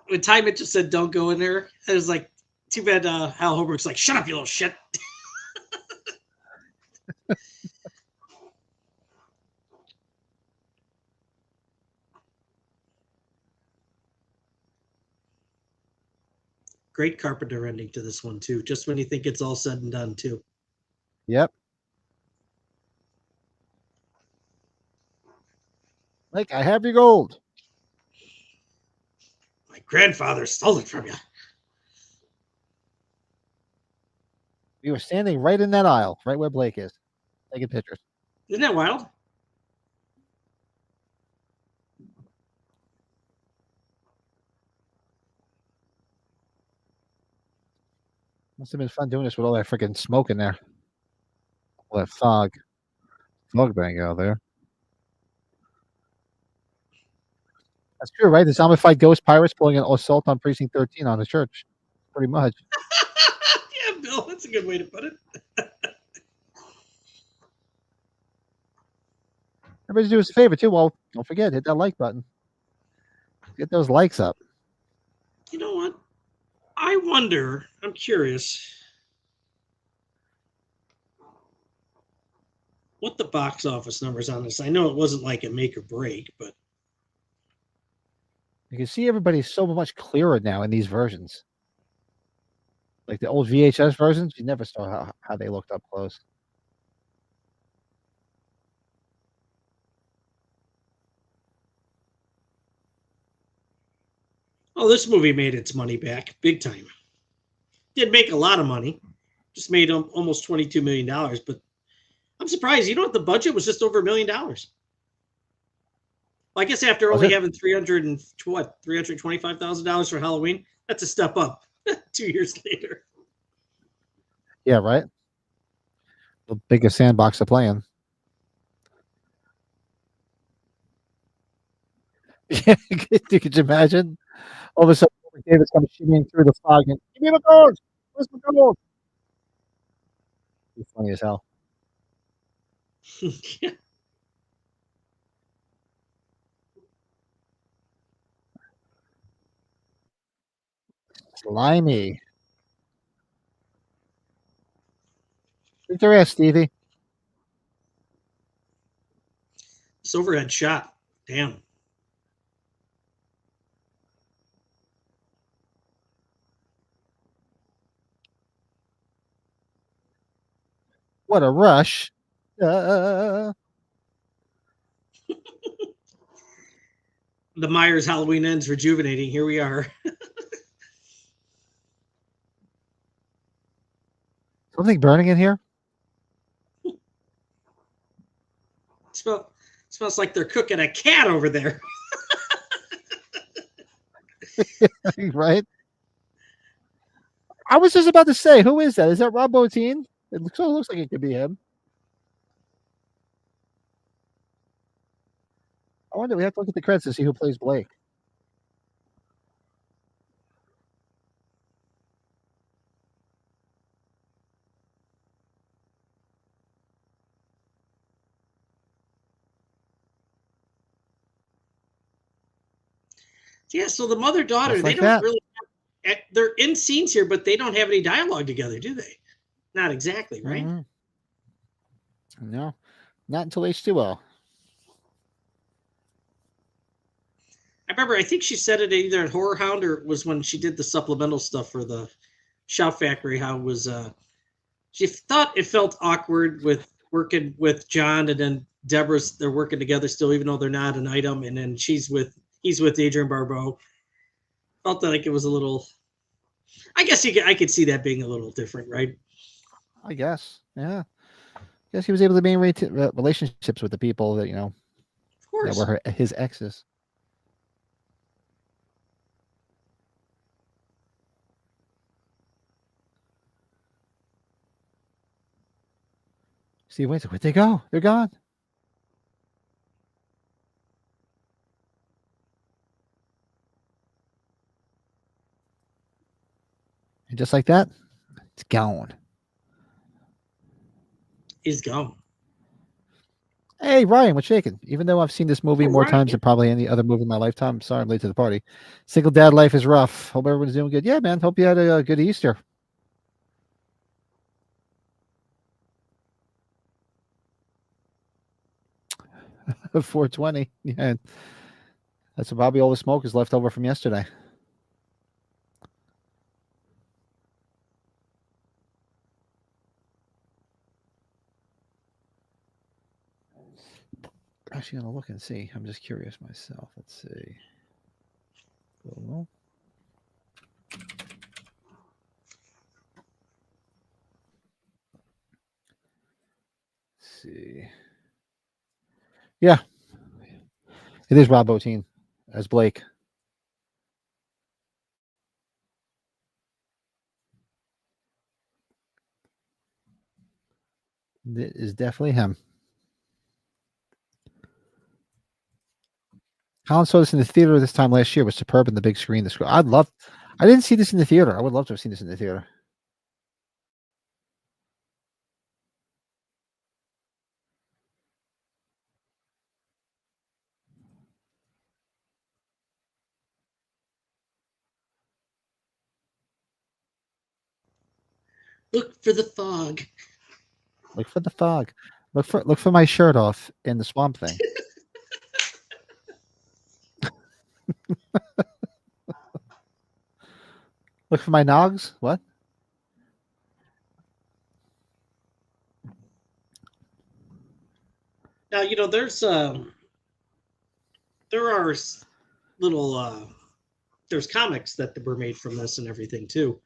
When Ty Mitchell said, "Don't go in there," it was like, too bad. Hal Holbrook's like, "Shut up, you little shit." Great Carpenter ending to this one too. Just when you think it's all said and done, too. Yep. Like, I have your gold. My grandfather stole it from you. We were standing right in that aisle, right where Blake is, taking pictures. Isn't that wild? Must have been fun doing this with all that freaking smoke in there. All that fog bang out there. That's true, right? The zombified ghost pirates pulling an assault on Precinct 13 on the church. Pretty much. Yeah, Bill, that's a good way to put it. Everybody do us a favor too. Well, don't forget, hit that like button. Get those likes up. You know what? I wonder, I'm curious, what the box office numbers on this. I know it wasn't like a make or break, but You can see everybody so much clearer now in these versions. Like the old VHS versions, you never saw how they looked up close. oh, this movie made its money back big time. Did make a lot of money, just made almost $22 million. But I'm surprised. You know what? The budget was just over $1 million. Well, I guess after Was only it? having $325,000 for Halloween, that's a step up 2 years later. Yeah, right? The biggest sandbox to play in. Yeah, could you imagine? All of a sudden, David's coming shimmying through the fog and, give me the gold! Where's the gold? It's funny as hell. Yeah. Slimy. Kick their ass, Stevie. This overhead shot. Damn. What a rush. Uh, The Myers Halloween ends rejuvenating. Here we are. Something burning in here? Smells like they're cooking a cat over there. Right? I was just about to say, who is that? Is that Rob Bottin? It looks like it could be him. I wonder, we have to look at the credits to see who plays Blake. Yeah, so the mother daughter, Just they like don't that. really. They're in scenes here, but they don't have any dialogue together, do they? Not exactly, right? Mm-hmm. No, not until H2O. I remember, I think she said it either at Horror Hound or it was when she did the supplemental stuff for the Shout Factory. How it was she thought it felt awkward with working with John and then Deborah's. They're working together still, even though they're not an item. And then he's with Adrian Barbeau. Felt like it was a little. I guess I could see that being a little different, right? I guess. Yeah. I guess he was able to maintain relationships with the people that Of that course. were his exes. Steve Winston, where'd they go? They're gone. And just like that, it's gone. He's gone. Hey, Ryan, what's shaking? Even though I've seen this movie Oh, more Ryan. times than probably any other movie in my lifetime, sorry I'm late to the party. Single dad life is rough. Hope everyone's doing good. Yeah, man. Hope you had a good Easter. $4.20. Yeah. That's probably all the smoke is left over from yesterday. Actually, gonna look and see. I'm just curious myself. Let's see. Well, let's see. Yeah, it is Rob Bottin as Blake. It is definitely him. Colin saw this in the theater this time last year. It was superb in the big screen. I didn't see this in the theater. I would love to have seen this in the theater. Look for the fog. Look for the fog. Look for my shirt off in the swamp thing. Look for my nogs. What? Now there are little there's comics that were made from this and everything too.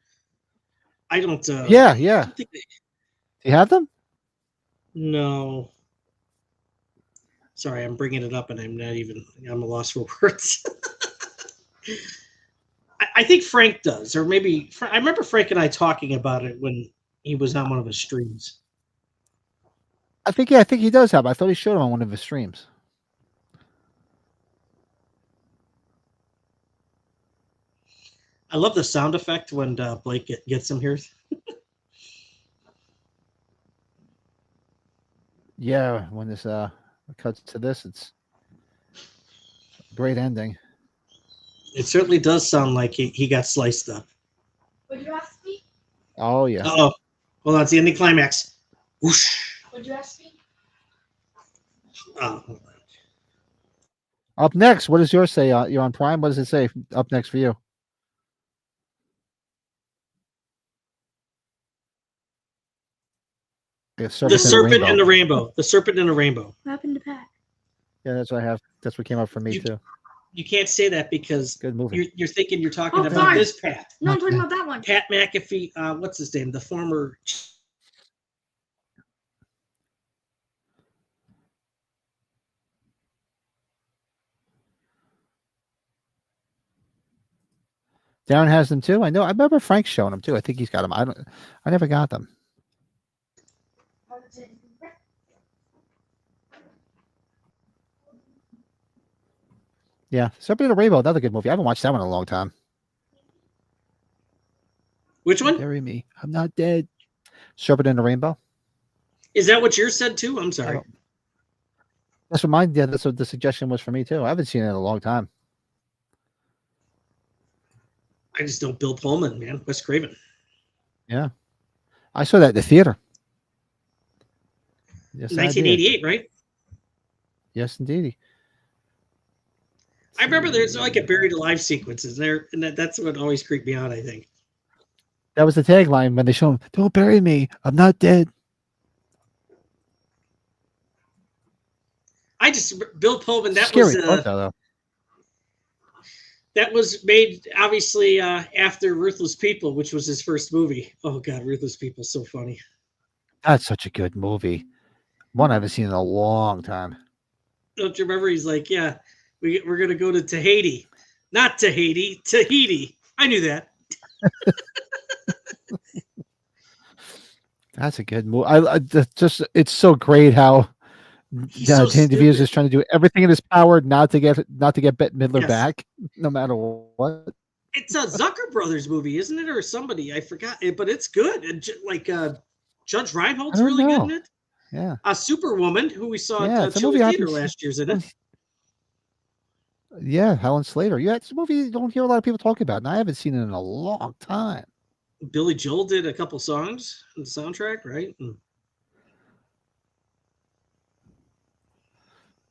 I don't. Yeah. I don't think Do you have them? No. Sorry, I'm bringing it up and I'm a loss for words. I think Frank does, or maybe I remember Frank and I talking about it when he was on one of his streams. I think he does have. I thought he showed them on one of his streams. I love the sound effect when Blake gets him here. Yeah, when this cuts to this, it's a great ending. It certainly does sound like he got sliced up. Would you ask me? Oh yeah. Oh, hold on, it's the ending climax. Whoosh. Would you ask me? Oh, Up next, what does yours say? You're on Prime. What does it say up next for you? the serpent and the rainbow. The serpent and the rainbow. What happened to Pat? Yeah, that's what I have. That's what came up for me too. You can't say that because Good movie. you're thinking you're talking Oh, about sorry. this Pat. No, I'm talking about that one. Pat McAfee. What's his name? The former. Darren has them too. I know. I remember Frank showing them too. I think he's got them. I never got them. Yeah, Serpent and the Rainbow, another good movie. I haven't watched that one in a long time. Which one? Bury me. I'm not dead. Serpent and the Rainbow. Is that what yours said too? I'm sorry. That's what mine. Yeah, that's what the suggestion was for me too. I haven't seen it in a long time. I just know Bill Pullman, man. Wes Craven. Yeah, I saw that in the theater. Yes, 1988, right? Yes, indeed. I remember there's like a buried alive sequences there, and that's what always creeped me out. I think That was the tagline when they show him, "Don't bury me. I'm not dead." I just Bill Pullman. That Scary was thought, though. that was made obviously after Ruthless People, which was his first movie. Oh God, Ruthless People, so funny. That's such a good movie. One I haven't seen in a long time. Don't you remember? He's like, yeah, we're gonna go to Tahiti, not Tahiti, Tahiti. I knew that. That's a good movie. Just it's so great how He's so Danny DeVito's stupid. just trying to do everything in his power not to get Bette Midler Yes. back, no matter what. It's a Zucker Brothers movie, isn't it, or somebody? I forgot it, but it's good. And Judge Reinhold's I don't really good know. in it. Yeah, Superwoman, who we saw Yeah, at it's a Chili movie I Theater haven't last year's in it. yeah. Helen Slater. Yeah, it's a movie you don't hear a lot of people talking about, and I haven't seen it in a long time. Billy Joel did a couple songs in the soundtrack, right?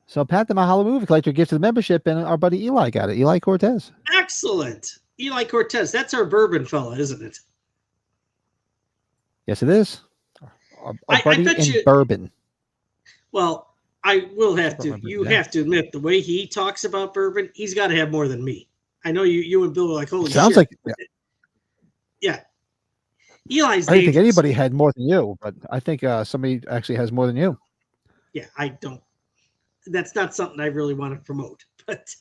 So Pat the Mahalo Movie Collector gives the membership, and our buddy Eli got it. Eli Cortez. Excellent. Eli Cortez. That's our bourbon fella, isn't it? Yes, it is. Our I buddy bet in you- bourbon. Well, I will have to. Remember You that. have to admit the way he talks about bourbon, he's got to have more than me. I know you and Bill are like, holy Sounds shit. like Yeah. Eli's I didn't think dangerous. anybody had more than you, but I think somebody actually has more than you. Yeah, I don't. That's not something I really want to promote. But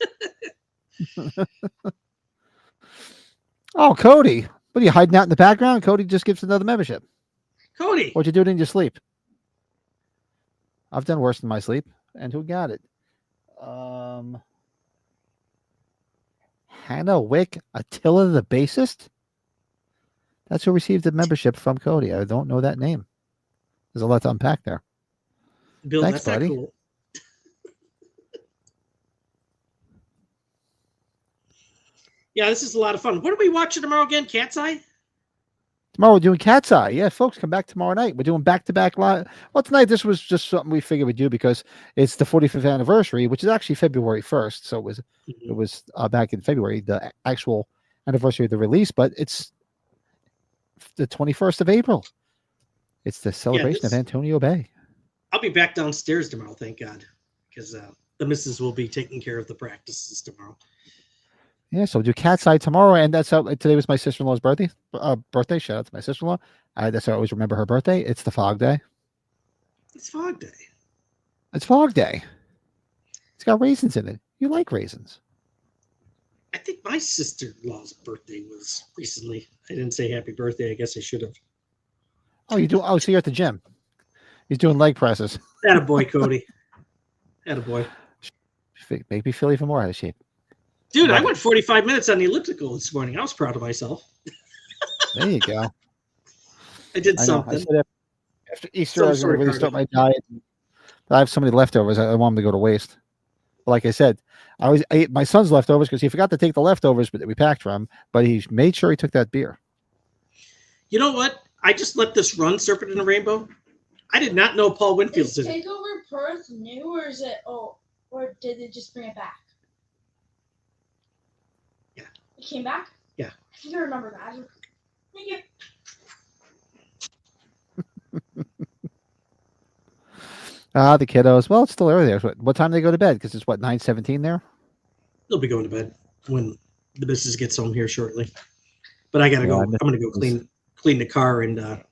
Oh, Cody. What are you hiding out in the background? Cody just gives another membership. Cody, What you doing in your sleep? I've done worse in my sleep. And who got it? Hannah Wick, Attila the bassist. That's who received the membership from Cody. I don't know that name. There's a lot to unpack there. Bill, Thanks, that's buddy. not cool. Yeah, this is a lot of fun. What are we watching tomorrow again? Cat's Eye? Tomorrow we're doing Cat's Eye. Yeah, folks, come back tomorrow night. We're doing back-to-back live. Well, tonight this was just something we figured we'd do because it's the 45th anniversary, which is actually February 1st. So it was back in February, the actual anniversary of the release, but it's the 21st of April. It's the celebration of Antonio Bay. I'll be back downstairs tomorrow, thank God, because the missus will be taking care of the practices tomorrow. Yeah, so we'll do Cat's Eye tomorrow, and that's how today was my sister-in-law's birthday. Shout out to my sister-in-law. That's how I always remember her birthday. It's the Fog Day. It's Fog Day. It's Fog Day. It's got raisins in it. You like raisins? I think my sister-in-law's birthday was recently. I didn't say happy birthday. I guess I should have. Oh, you do? Oh, so you're at the gym. He's doing leg presses. Attaboy, Cody. Attaboy. Make me feel even more out of shape. Dude, I Love it. went 45 minutes on the elliptical this morning. I was proud of myself. There you go. I did I know. I something. said after Easter, Some I was going sort to of really start my diet. I have so many leftovers. I want them to go to waste. But like I said, I ate my son's leftovers because he forgot to take the leftovers, but we packed for him. But he made sure he took that beer. You know what? I just let this run, Serpent in the Rainbow. I did not know Paul Winfield Is did it. Takeover Perth new, or is it or did they just bring it back? Yeah. It came back? Yeah. I think I remember that. Thank you. The kiddos. Well, it's still early there. What time do they go to bed? Because it's what, 9:17 there? They'll be going to bed when the missus gets home here shortly. But I gotta Yeah, go. I I'm missed gonna go clean the car and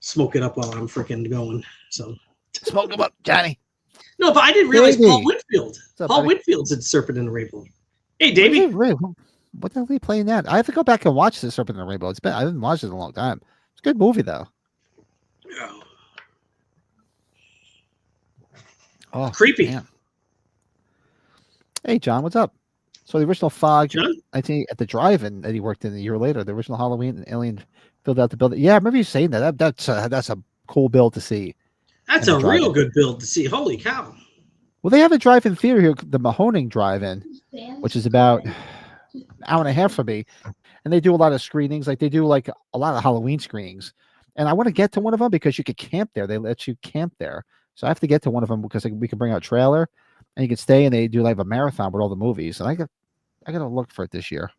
smoke it up while I'm freaking going. So Smoke them up, Johnny. no, but I didn't realize Davey. Paul Winfield. up, Paul buddy? Winfield's in Serpent in the Rainbow. Hey, Davey. What the hell are they playing that? I have to go back and watch this Serpent in the Rainbow. I haven't watched it in a long time. It's a good movie though. Oh, Creepy. man. Hey, John, what's up? So the original Fog, John? I think at the drive-in that he worked in a year later, the original Halloween and Alien filled out the building. Yeah, I remember you saying that. That's a cool build to see. That's And a the drive-in. real good build to see. Holy cow. Well, they have a drive-in theater here, the Mahoning Drive-In, which is about an hour and a half from me, and they do a lot of screenings. Like they do like a lot of Halloween screenings, and I want to get to one of them because you could camp there. They let you camp there, so I have to get to one of them because we can bring out a trailer. and you can stay, and they do like a marathon with all the movies. And I got to look for it this year.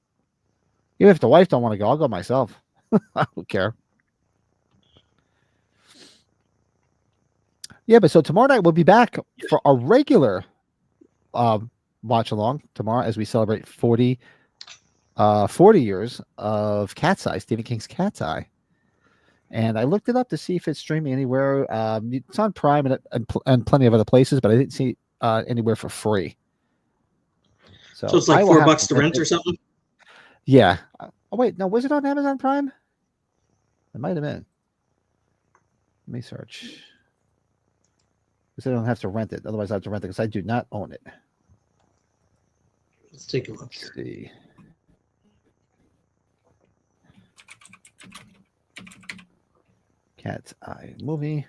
Even if the wife don't want to go, I'll go myself. I don't care. Yeah, but so tomorrow night we'll be back for a regular watch along tomorrow as we celebrate 40 years of Cat's Eye, Stephen King's Cat's Eye. And I looked it up to see if it's streaming anywhere. It's on Prime and plenty of other places, but I didn't see anywhere for free. So it's like $4 to rent or something? Yeah. Oh, wait. No, was it on Amazon Prime? It might have been. Let me search. Because I don't have to rent it. Otherwise, I have to rent it because I do not own it. Let's take a look here. Let's see. Cat's Eye movie.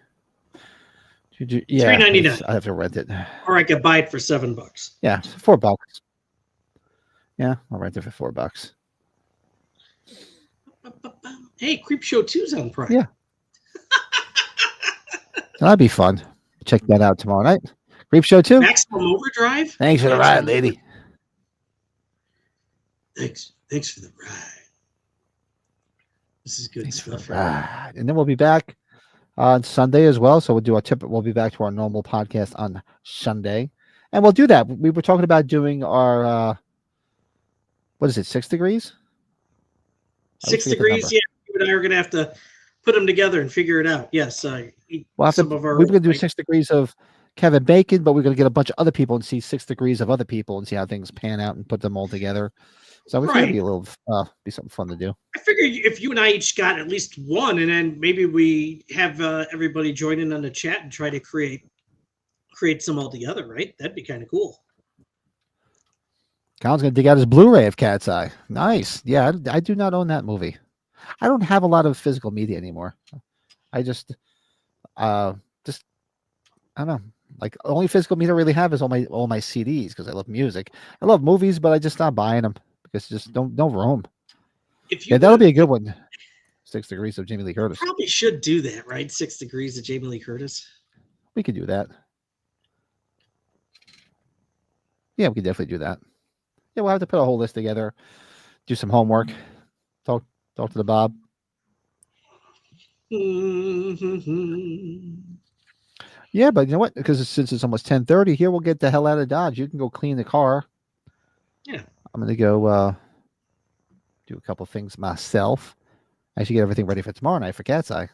Yeah, $3.99. I have to rent it. Or I could buy it for $7. Yeah, $4. Yeah, I'll rent it for $4. Hey, Creepshow 2's on Prime. Yeah. That'd be fun. Check that out tomorrow night. Creepshow 2. Maximum Overdrive. Thanks for the ride, lady. Thanks for the ride. This is good stuff. Right. And then we'll be back on Sunday as well. So we'll do we'll be back to our normal podcast on Sunday. And we'll do that. We were talking about doing our what is it, 6 degrees? 6 degrees, yeah. You and I are gonna have to put them together and figure it out. Yes. We're gonna do 6 degrees of Kevin Bacon, but we're gonna get a bunch of other people and see 6 degrees of other people and see how things pan out and put them all together. So we think it'll be something fun to do. I figure if you and I each got at least one, and then maybe we have everybody join in on the chat and try to create some all together, right? That'd be kind of cool. Colin's gonna dig out his Blu-ray of Cat's Eye. Nice. Yeah, I do not own that movie. I don't have a lot of physical media anymore. I just I don't know. Like, the only physical media I really have is all my CDs because I love music. I love movies, but I just stop buying them because just don't roam. Yeah, that'll be a good one. 6 degrees of Jamie Lee Curtis. Probably should do that, right? 6 degrees of Jamie Lee Curtis. We could do that. Yeah, we could definitely do that. Yeah, we'll have to put a whole list together, do some homework, talk to the Bob. Yeah, but you know what? Because since it's almost 10:30 here, we'll get the hell out of Dodge. You can go clean the car. Yeah. I'm going to go do a couple things myself. I should get everything ready for tomorrow night for Cat's Eye.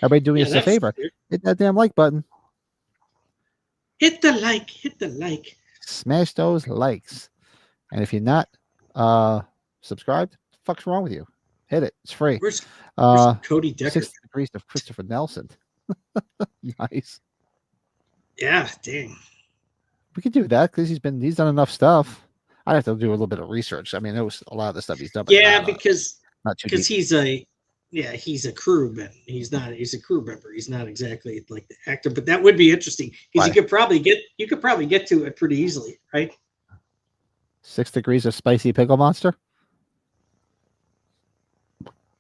Everybody doing us a favor. Hit that damn like button. Hit the like. Hit the like. Smash those likes. And if you're not subscribed, what the fuck's wrong with you? Hit it. It's free. Where's Cody Decker? 6 degrees of Christopher Nelson. Nice. Yeah, dang. We could do that because he's done enough stuff. I'd have to do a little bit of research. I mean, it was a lot of the stuff he's done. Yeah, because he's a crew member. He's a crew member. He's not exactly like the actor, but that would be interesting because you could probably get to it pretty easily, right? 6 degrees of spicy pickle monster.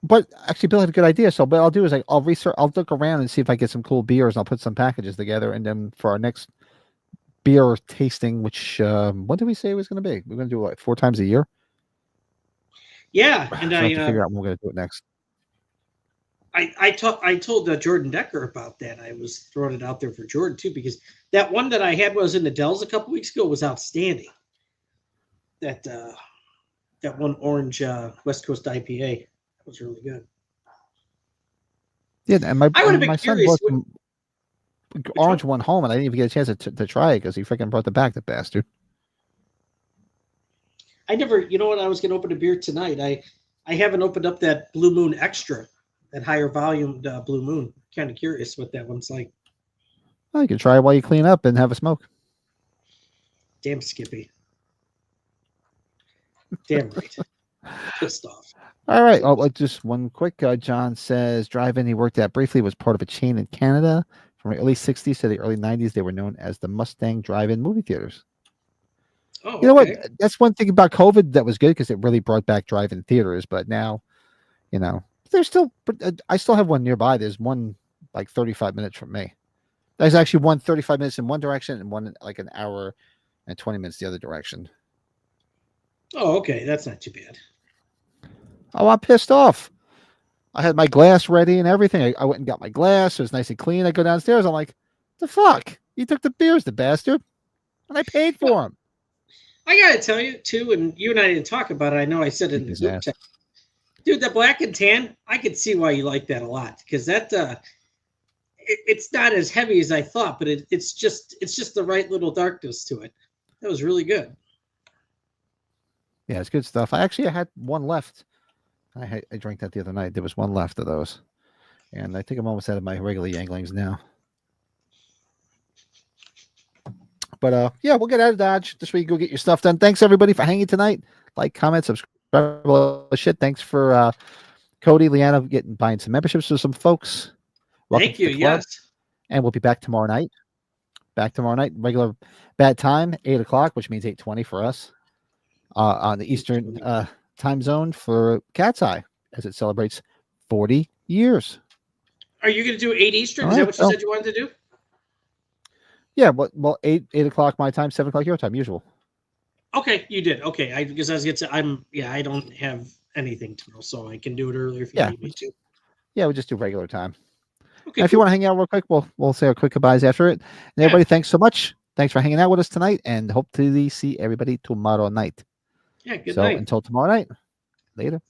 But actually, Bill had a good idea. So what I'll do is I'll look around and see if I get some cool beers, and I'll put some packages together. And then for our next beer tasting, which what did we say it was going to be? We're going to do it like 4 times a year. Yeah, and so I have to figure out when we're going to do it next. I told Jordan Decker about that. I was throwing it out there for Jordan too because that one that I had was in the Dells a couple weeks ago was outstanding. That one orange West Coast IPA was really good. Yeah, and my son curious. brought some orange one home, and I didn't even get a chance to try it because he freaking brought it back, the bastard. I never, you know what? I was going to open a beer tonight. I haven't opened up that Blue Moon Extra, that higher volume Blue Moon. Kind of curious what that one's like. Well, you can try it while you clean up and have a smoke. Damn Skippy. Damn right. Pissed off. All right. Oh, just one quick. John says drive-in he worked at briefly was part of a chain in Canada from the early 60s to the early 90s. They were known as the Mustang Drive-In movie theaters. Oh, you know what? That's one thing about COVID that was good because it really brought back drive-in theaters. But now, there's still. I still have one nearby. There's one like 35 minutes from me. There's actually one 35 minutes in one direction and one like an hour and 20 minutes the other direction. Oh, okay. That's not too bad. Oh, I'm pissed off. I had my glass ready and everything. I went and got my glass. It was nice and clean. I go downstairs. I'm like, the fuck? You took the beers, the bastard. And I paid for them. I gotta tell you too, and you and I didn't talk about it. I know I said it in the His group ass. text. Dude, the black and tan, I could see why you like that a lot because that it's not as heavy as I thought, but it's just the right little darkness to it. That was really good. Yeah, it's good stuff. I had one left. I drank that the other night. There was one left of those. And I think I'm almost out of my regular Yanklings now. But yeah, we'll get out of Dodge this week. Go get your stuff done. Thanks everybody for hanging tonight. Like, comment, subscribe, all the shit. Thanks for Cody, Leanna, buying some memberships for some folks. Welcome Thank to you. the club. Yes. And we'll be back tomorrow night. Regular bad time, 8:00, which means 8:20 for us on the Eastern time zone for Cat's Eye as it celebrates 40 years. Are you going to do 8 Eastern? All Is that right, what you said you wanted to do? Yeah, well, 8:00 my time, 7:00 your time, usual. Okay, you did. Okay, because I was going to say I don't have anything tomorrow, so I can do it earlier if you need me to. Yeah, we'll just do regular time. Okay. And if you want to hang out real quick, we'll say our quick goodbyes after it. And everybody, thanks so much. Thanks for hanging out with us tonight, and hope to see everybody tomorrow night. Yeah, good night. Until tomorrow night, later.